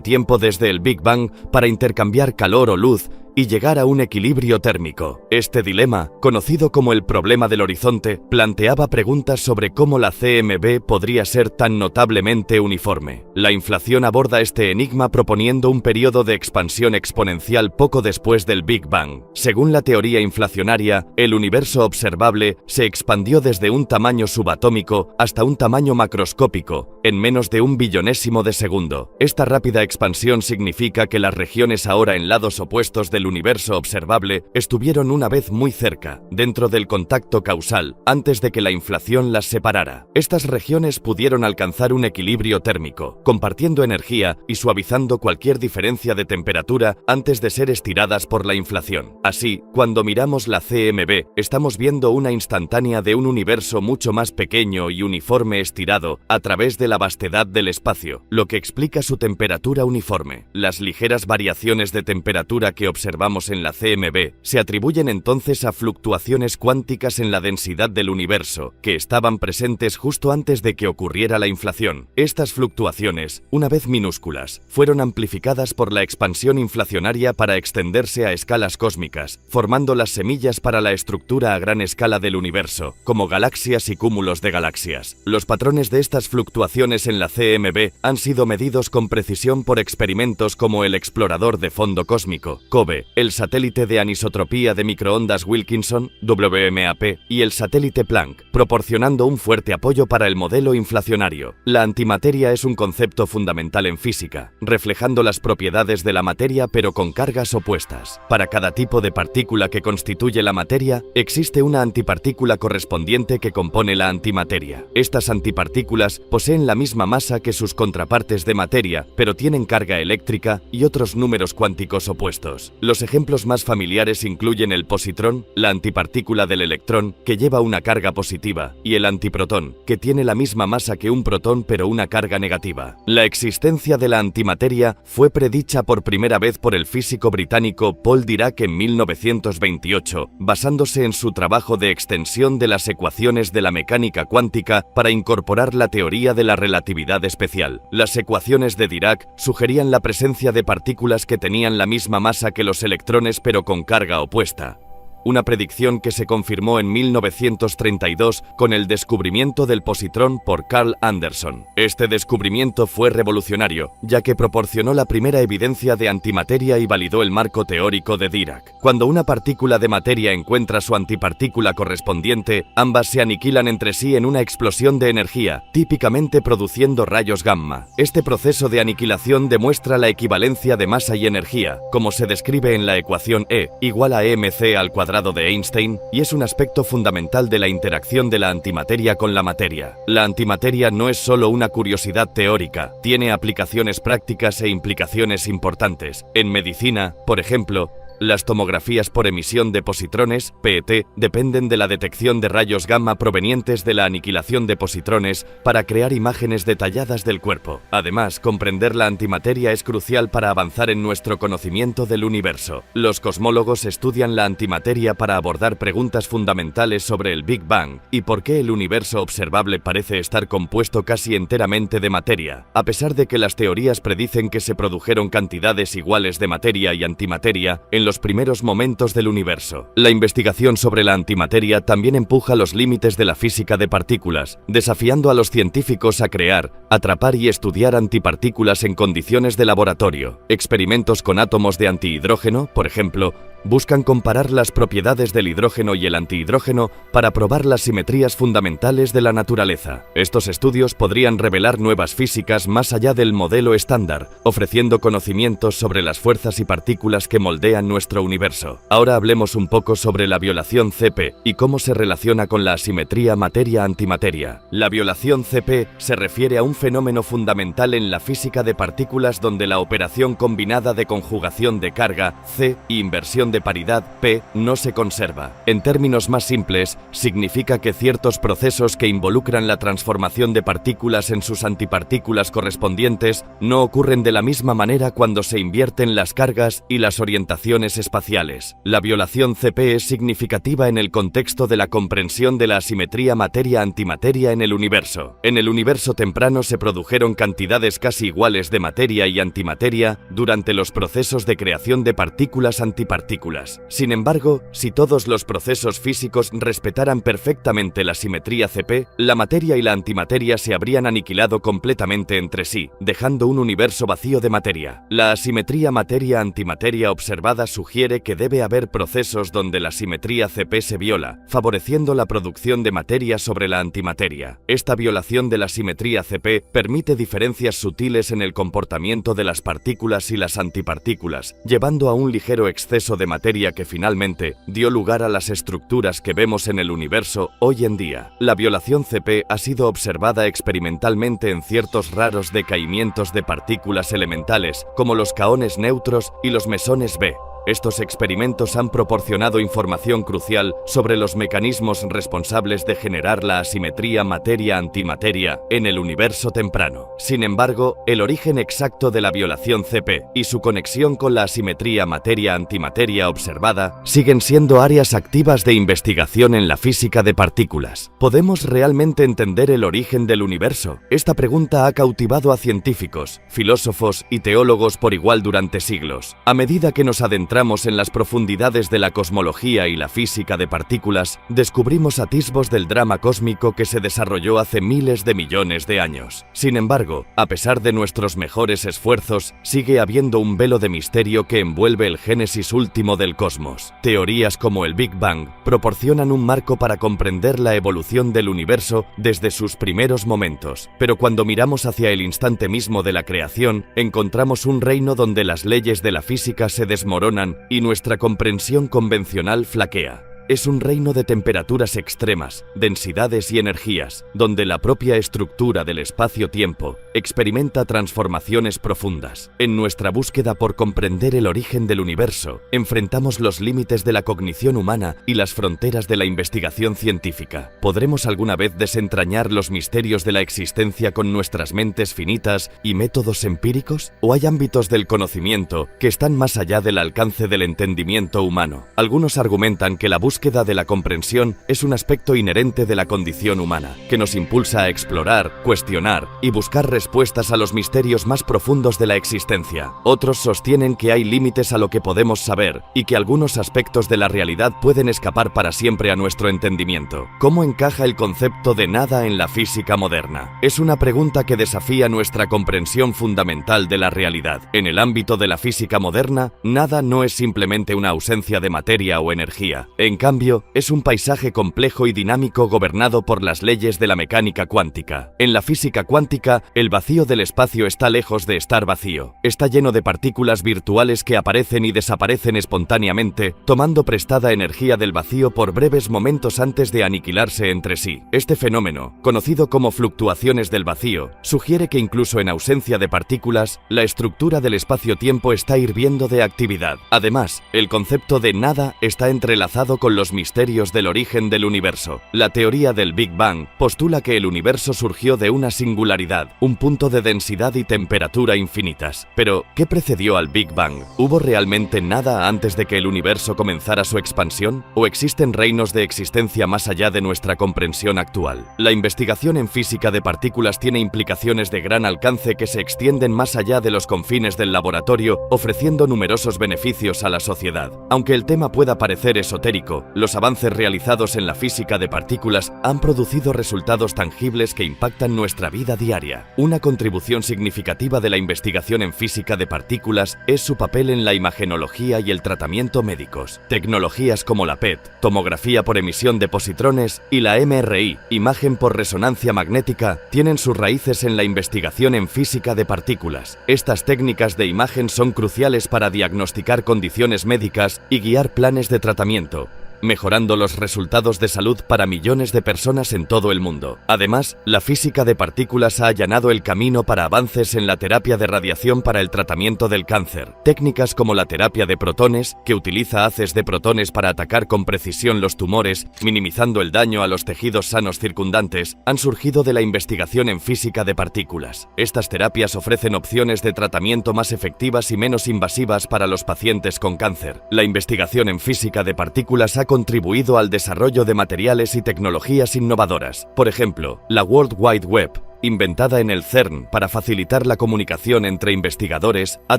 tiempo desde el Big Bang para intercambiar calor o luz y llegar a un equilibrio térmico. Este dilema, conocido como el problema del horizonte, planteaba preguntas sobre cómo la CMB podría ser tan notablemente uniforme. La inflación aborda este enigma proponiendo un periodo de expansión exponencial poco después del Big Bang. Según la teoría inflacionaria, el universo observable se expandió desde un tamaño subatómico hasta un tamaño macroscópico, en menos de un billonésimo de segundo. Esta rápida expansión significa que las regiones ahora en lados opuestos del universo observable estuvieron una vez muy cerca, dentro del contacto causal, antes de que la inflación las separara. Estas regiones pudieron alcanzar un equilibrio térmico, compartiendo energía y suavizando cualquier diferencia de temperatura antes de ser estiradas por la inflación. Así, cuando miramos la CMB, estamos viendo una instantánea de un universo mucho más pequeño y uniforme estirado a través de la vastedad del espacio, lo que explica su temperatura uniforme. Las ligeras variaciones de temperatura que observamos en la CMB se atribuyen entonces a fluctuaciones cuánticas en la densidad del universo, que estaban presentes justo antes de que ocurriera la inflación. Estas fluctuaciones, una vez minúsculas, fueron amplificadas por la expansión inflacionaria para extenderse a escalas cósmicas, formando las semillas para la estructura a gran escala del universo, como galaxias y cúmulos de galaxias. Los patrones de estas fluctuaciones en la CMB han sido medidos con precisión por experimentos como el Explorador de Fondo Cósmico, COBE, el satélite de anisotropía de microondas Wilkinson, WMAP, y el satélite Planck, proporcionando un fuerte apoyo para el modelo inflacionario. La antimateria es un concepto fundamental en física, reflejando las propiedades de la materia pero con cargas opuestas. Para cada tipo de partícula que constituye la materia, existe una antipartícula correspondiente que compone la antimateria. Estas antipartículas poseen la misma masa que sus contrapartes de materia, pero tienen carga eléctrica y otros números cuánticos opuestos. Los ejemplos más familiares incluyen el positrón, la antipartícula del electrón, que lleva una carga positiva, y el antiprotón, que tiene la misma masa que un protón pero una carga negativa. La existencia de la antimateria fue predicha por primera vez por el físico británico Paul Dirac en 1928, basándose en su trabajo de extensión de las ecuaciones de la mecánica cuántica para incorporar la teoría de la relatividad especial. Las ecuaciones de Dirac sugerían la presencia de partículas que tenían la misma masa que los electrones pero con carga opuesta. Una predicción que se confirmó en 1932 con el descubrimiento del positrón por Carl Anderson. Este descubrimiento fue revolucionario, ya que proporcionó la primera evidencia de antimateria y validó el marco teórico de Dirac. Cuando una partícula de materia encuentra su antipartícula correspondiente, ambas se aniquilan entre sí en una explosión de energía, típicamente produciendo rayos gamma. Este proceso de aniquilación demuestra la equivalencia de masa y energía, como se describe en la ecuación E igual a mc² de Einstein, y es un aspecto fundamental de la interacción de la antimateria con la materia. La antimateria no es solo una curiosidad teórica, tiene aplicaciones prácticas e implicaciones importantes. En medicina, por ejemplo, las tomografías por emisión de positrones, PET, dependen de la detección de rayos gamma provenientes de la aniquilación de positrones para crear imágenes detalladas del cuerpo. Además, comprender la antimateria es crucial para avanzar en nuestro conocimiento del universo. Los cosmólogos estudian la antimateria para abordar preguntas fundamentales sobre el Big Bang y por qué el universo observable parece estar compuesto casi enteramente de materia, a pesar de que las teorías predicen que se produjeron cantidades iguales de materia y antimateria en los primeros momentos del universo. La investigación sobre la antimateria también empuja los límites de la física de partículas, desafiando a los científicos a crear, atrapar y estudiar antipartículas en condiciones de laboratorio. Experimentos con átomos de antihidrógeno, por ejemplo, buscan comparar las propiedades del hidrógeno y el antihidrógeno para probar las simetrías fundamentales de la naturaleza. Estos estudios podrían revelar nuevas físicas más allá del modelo estándar, ofreciendo conocimientos sobre las fuerzas y partículas que moldean nuestro universo. Ahora hablemos un poco sobre la violación CP y cómo se relaciona con la asimetría materia-antimateria. La violación CP se refiere a un fenómeno fundamental en la física de partículas donde la operación combinada de conjugación de carga, C, y inversión condición de paridad, P, no se conserva. En términos más simples, significa que ciertos procesos que involucran la transformación de partículas en sus antipartículas correspondientes no ocurren de la misma manera cuando se invierten las cargas y las orientaciones espaciales. La violación CP es significativa en el contexto de la comprensión de la asimetría materia-antimateria en el universo. En el universo temprano se produjeron cantidades casi iguales de materia y antimateria durante los procesos de creación de partículas-antipartículas. Sin embargo, si todos los procesos físicos respetaran perfectamente la simetría CP, la materia y la antimateria se habrían aniquilado completamente entre sí, dejando un universo vacío de materia. La asimetría materia-antimateria observada sugiere que debe haber procesos donde la simetría CP se viola, favoreciendo la producción de materia sobre la antimateria. Esta violación de la simetría CP permite diferencias sutiles en el comportamiento de las partículas y las antipartículas, llevando a un ligero exceso de materia que finalmente dio lugar a las estructuras que vemos en el universo hoy en día. La violación CP ha sido observada experimentalmente en ciertos raros decaimientos de partículas elementales, como los kaones neutros y los mesones B. Estos experimentos han proporcionado información crucial sobre los mecanismos responsables de generar la asimetría materia-antimateria en el universo temprano. Sin embargo, el origen exacto de la violación CP y su conexión con la asimetría materia-antimateria observada siguen siendo áreas activas de investigación en la física de partículas. ¿Podemos realmente entender el origen del universo? Esta pregunta ha cautivado a científicos, filósofos y teólogos por igual durante siglos. A medida que nos adentramos en las profundidades de la cosmología y la física de partículas, descubrimos atisbos del drama cósmico que se desarrolló hace miles de millones de años. Sin embargo, a pesar de nuestros mejores esfuerzos, sigue habiendo un velo de misterio que envuelve el génesis último del cosmos. Teorías como el Big Bang proporcionan un marco para comprender la evolución del universo desde sus primeros momentos, pero cuando miramos hacia el instante mismo de la creación, encontramos un reino donde las leyes de la física se desmoronan y nuestra comprensión convencional flaquea. Es un reino de temperaturas extremas, densidades y energías, donde la propia estructura del espacio-tiempo experimenta transformaciones profundas. En nuestra búsqueda por comprender el origen del universo, enfrentamos los límites de la cognición humana y las fronteras de la investigación científica. ¿Podremos alguna vez desentrañar los misterios de la existencia con nuestras mentes finitas y métodos empíricos? ¿O hay ámbitos del conocimiento que están más allá del alcance del entendimiento humano? Algunos argumentan que la búsqueda de la comprensión es un aspecto inherente de la condición humana, que nos impulsa a explorar, cuestionar y buscar respuestas a los misterios más profundos de la existencia. Otros sostienen que hay límites a lo que podemos saber y que algunos aspectos de la realidad pueden escapar para siempre a nuestro entendimiento. ¿Cómo encaja el concepto de nada en la física moderna? Es una pregunta que desafía nuestra comprensión fundamental de la realidad. En el ámbito de la física moderna, nada no es simplemente una ausencia de materia o energía. En cambio, es un paisaje complejo y dinámico gobernado por las leyes de la mecánica cuántica. En la física cuántica, el vacío del espacio está lejos de estar vacío. Está lleno de partículas virtuales que aparecen y desaparecen espontáneamente, tomando prestada energía del vacío por breves momentos antes de aniquilarse entre sí. Este fenómeno, conocido como fluctuaciones del vacío, sugiere que incluso en ausencia de partículas, la estructura del espacio-tiempo está hirviendo de actividad. Además, el concepto de nada está entrelazado con los misterios del origen del universo. La teoría del Big Bang postula que el universo surgió de una singularidad, un punto de densidad y temperatura infinitas. Pero, ¿qué precedió al Big Bang? ¿Hubo realmente nada antes de que el universo comenzara su expansión? ¿O existen reinos de existencia más allá de nuestra comprensión actual? La investigación en física de partículas tiene implicaciones de gran alcance que se extienden más allá de los confines del laboratorio, ofreciendo numerosos beneficios a la sociedad. Aunque el tema pueda parecer esotérico, los avances realizados en la física de partículas han producido resultados tangibles que impactan nuestra vida diaria. Una contribución significativa de la investigación en física de partículas es su papel en la imagenología y el tratamiento médicos. Tecnologías como la PET, tomografía por emisión de positrones, y la MRI, imagen por resonancia magnética, tienen sus raíces en la investigación en física de partículas. Estas técnicas de imagen son cruciales para diagnosticar condiciones médicas y guiar planes de tratamiento. mejorando los resultados de salud para millones de personas en todo el mundo. Además, la física de partículas ha allanado el camino para avances en la terapia de radiación para el tratamiento del cáncer. Técnicas como la terapia de protones, que utiliza haces de protones para atacar con precisión los tumores, minimizando el daño a los tejidos sanos circundantes, han surgido de la investigación en física de partículas. Estas terapias ofrecen opciones de tratamiento más efectivas y menos invasivas para los pacientes con cáncer. La investigación en física de partículas ha contribuido al desarrollo de materiales y tecnologías innovadoras. Por ejemplo, la World Wide Web, inventada en el CERN para facilitar la comunicación entre investigadores, ha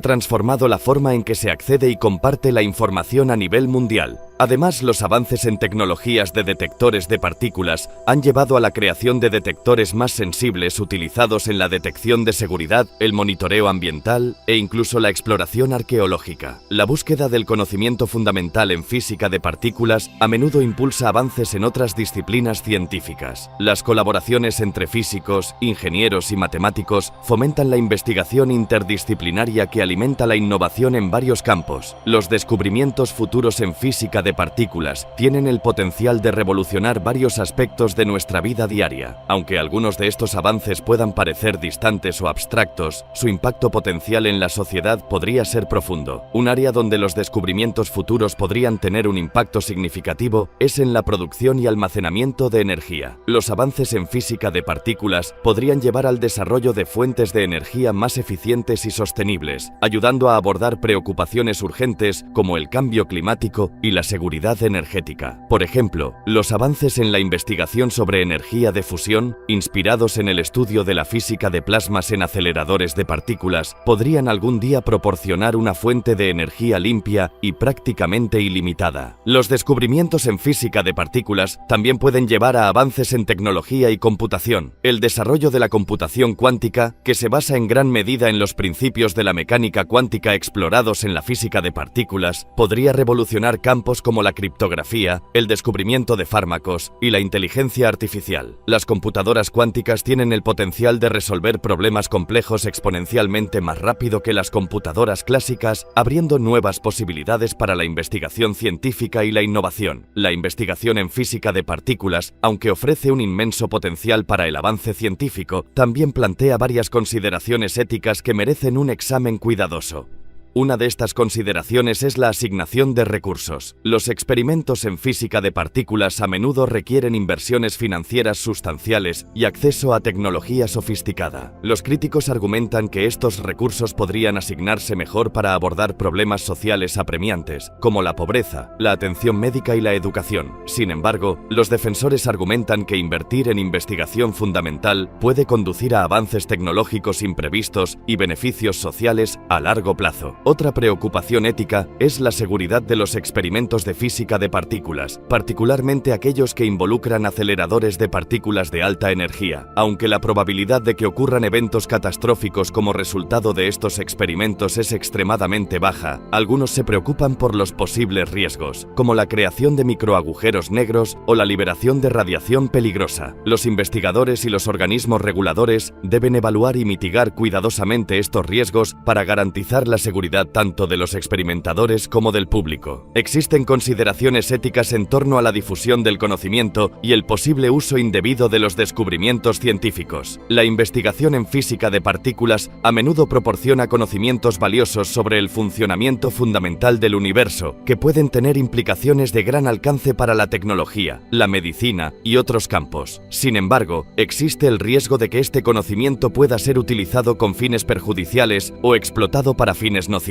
transformado la forma en que se accede y comparte la información a nivel mundial. Además, los avances en tecnologías de detectores de partículas han llevado a la creación de detectores más sensibles utilizados en la detección de seguridad, el monitoreo ambiental e incluso la exploración arqueológica. La búsqueda del conocimiento fundamental en física de partículas a menudo impulsa avances en otras disciplinas científicas. Las colaboraciones entre físicos, ingenieros y matemáticos fomentan la investigación interdisciplinaria que alimenta la innovación en varios campos. Los descubrimientos futuros en física de partículas tienen el potencial de revolucionar varios aspectos de nuestra vida diaria. Aunque algunos de estos avances puedan parecer distantes o abstractos, su impacto potencial en la sociedad podría ser profundo. Un área donde los descubrimientos futuros podrían tener un impacto significativo es en la producción y almacenamiento de energía. Los avances en física de partículas podrían llevar al desarrollo de fuentes de energía más eficientes y sostenibles, ayudando a abordar preocupaciones urgentes como el cambio climático y la seguridad energética. Por ejemplo, los avances en la investigación sobre energía de fusión, inspirados en el estudio de la física de plasmas en aceleradores de partículas, podrían algún día proporcionar una fuente de energía limpia y prácticamente ilimitada. Los descubrimientos en física de partículas también pueden llevar a avances en tecnología y computación. El desarrollo de la computación cuántica, que se basa en gran medida en los principios de la mecánica cuántica explorados en la física de partículas, podría revolucionar campos como la criptografía, el descubrimiento de fármacos y la inteligencia artificial. Las computadoras cuánticas tienen el potencial de resolver problemas complejos exponencialmente más rápido que las computadoras clásicas, abriendo nuevas posibilidades para la investigación científica y la innovación. La investigación en física de partículas, aunque ofrece un inmenso potencial para el avance científico, también plantea varias consideraciones éticas que merecen un examen cuidadoso. Una de estas consideraciones es la asignación de recursos. Los experimentos en física de partículas a menudo requieren inversiones financieras sustanciales y acceso a tecnología sofisticada. Los críticos argumentan que estos recursos podrían asignarse mejor para abordar problemas sociales apremiantes, como la pobreza, la atención médica y la educación. Sin embargo, los defensores argumentan que invertir en investigación fundamental puede conducir a avances tecnológicos imprevistos y beneficios sociales a largo plazo. Otra preocupación ética es la seguridad de los experimentos de física de partículas, particularmente aquellos que involucran aceleradores de partículas de alta energía. Aunque la probabilidad de que ocurran eventos catastróficos como resultado de estos experimentos es extremadamente baja, algunos se preocupan por los posibles riesgos, como la creación de microagujeros negros o la liberación de radiación peligrosa. Los investigadores y los organismos reguladores deben evaluar y mitigar cuidadosamente estos riesgos para garantizar la seguridad tanto de los experimentadores como del público. Existen consideraciones éticas en torno a la difusión del conocimiento y el posible uso indebido de los descubrimientos científicos. La investigación en física de partículas a menudo proporciona conocimientos valiosos sobre el funcionamiento fundamental del universo, que pueden tener implicaciones de gran alcance para la tecnología, la medicina y otros campos. Sin embargo, existe el riesgo de que este conocimiento pueda ser utilizado con fines perjudiciales o explotado para fines nocivos.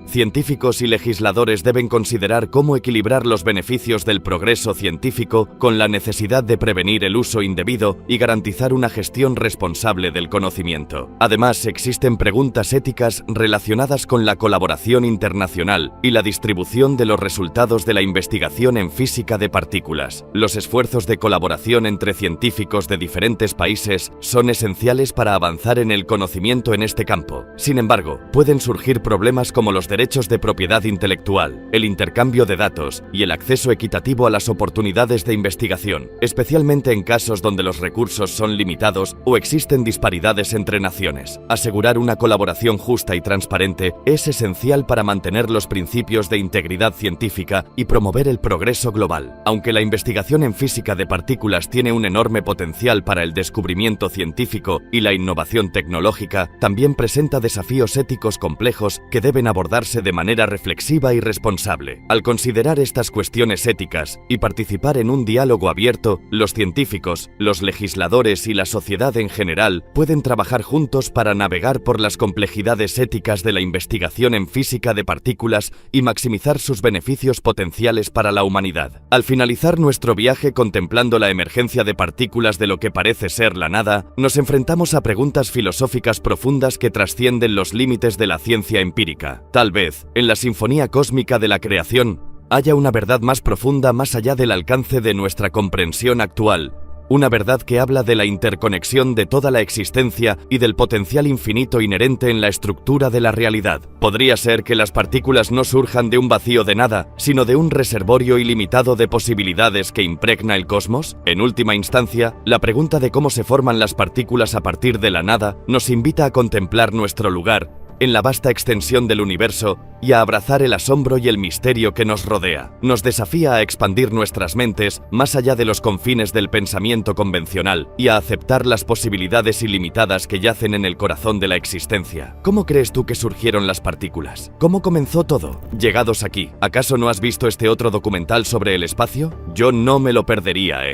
Científicos y legisladores deben considerar cómo equilibrar los beneficios del progreso científico con la necesidad de prevenir el uso indebido y garantizar una gestión responsable del conocimiento. Además, existen preguntas éticas relacionadas con la colaboración internacional y la distribución de los resultados de la investigación en física de partículas. Los esfuerzos de colaboración entre científicos de diferentes países son esenciales para avanzar en el conocimiento en este campo. Sin embargo, pueden surgir problemas temas como los derechos de propiedad intelectual, el intercambio de datos y el acceso equitativo a las oportunidades de investigación, especialmente en casos donde los recursos son limitados o existen disparidades entre naciones. Asegurar una colaboración justa y transparente es esencial para mantener los principios de integridad científica y promover el progreso global. Aunque la investigación en física de partículas tiene un enorme potencial para el descubrimiento científico y la innovación tecnológica, también presenta desafíos éticos complejos que deben abordarse de manera reflexiva y responsable. Al considerar estas cuestiones éticas y participar en un diálogo abierto, los científicos, los legisladores y la sociedad en general pueden trabajar juntos para navegar por las complejidades éticas de la investigación en física de partículas y maximizar sus beneficios potenciales para la humanidad. Al finalizar nuestro viaje contemplando la emergencia de partículas de lo que parece ser la nada, nos enfrentamos a preguntas filosóficas profundas que trascienden los límites de la ciencia empírica. Tal vez, en la sinfonía cósmica de la creación, haya una verdad más profunda más allá del alcance de nuestra comprensión actual. Una verdad que habla de la interconexión de toda la existencia y del potencial infinito inherente en la estructura de la realidad. Podría ser que las partículas no surjan de un vacío de nada, sino de un reservorio ilimitado de posibilidades que impregna el cosmos. En última instancia, la pregunta de cómo se forman las partículas a partir de la nada nos invita a contemplar nuestro lugar en la vasta extensión del universo y a abrazar el asombro y el misterio que nos rodea. Nos desafía a expandir nuestras mentes más allá de los confines del pensamiento convencional y a aceptar las posibilidades ilimitadas que yacen en el corazón de la existencia. ¿Cómo crees tú que surgieron las partículas? ¿Cómo comenzó todo? Llegados aquí, ¿acaso no has visto este otro documental sobre el espacio? Yo no me lo perdería,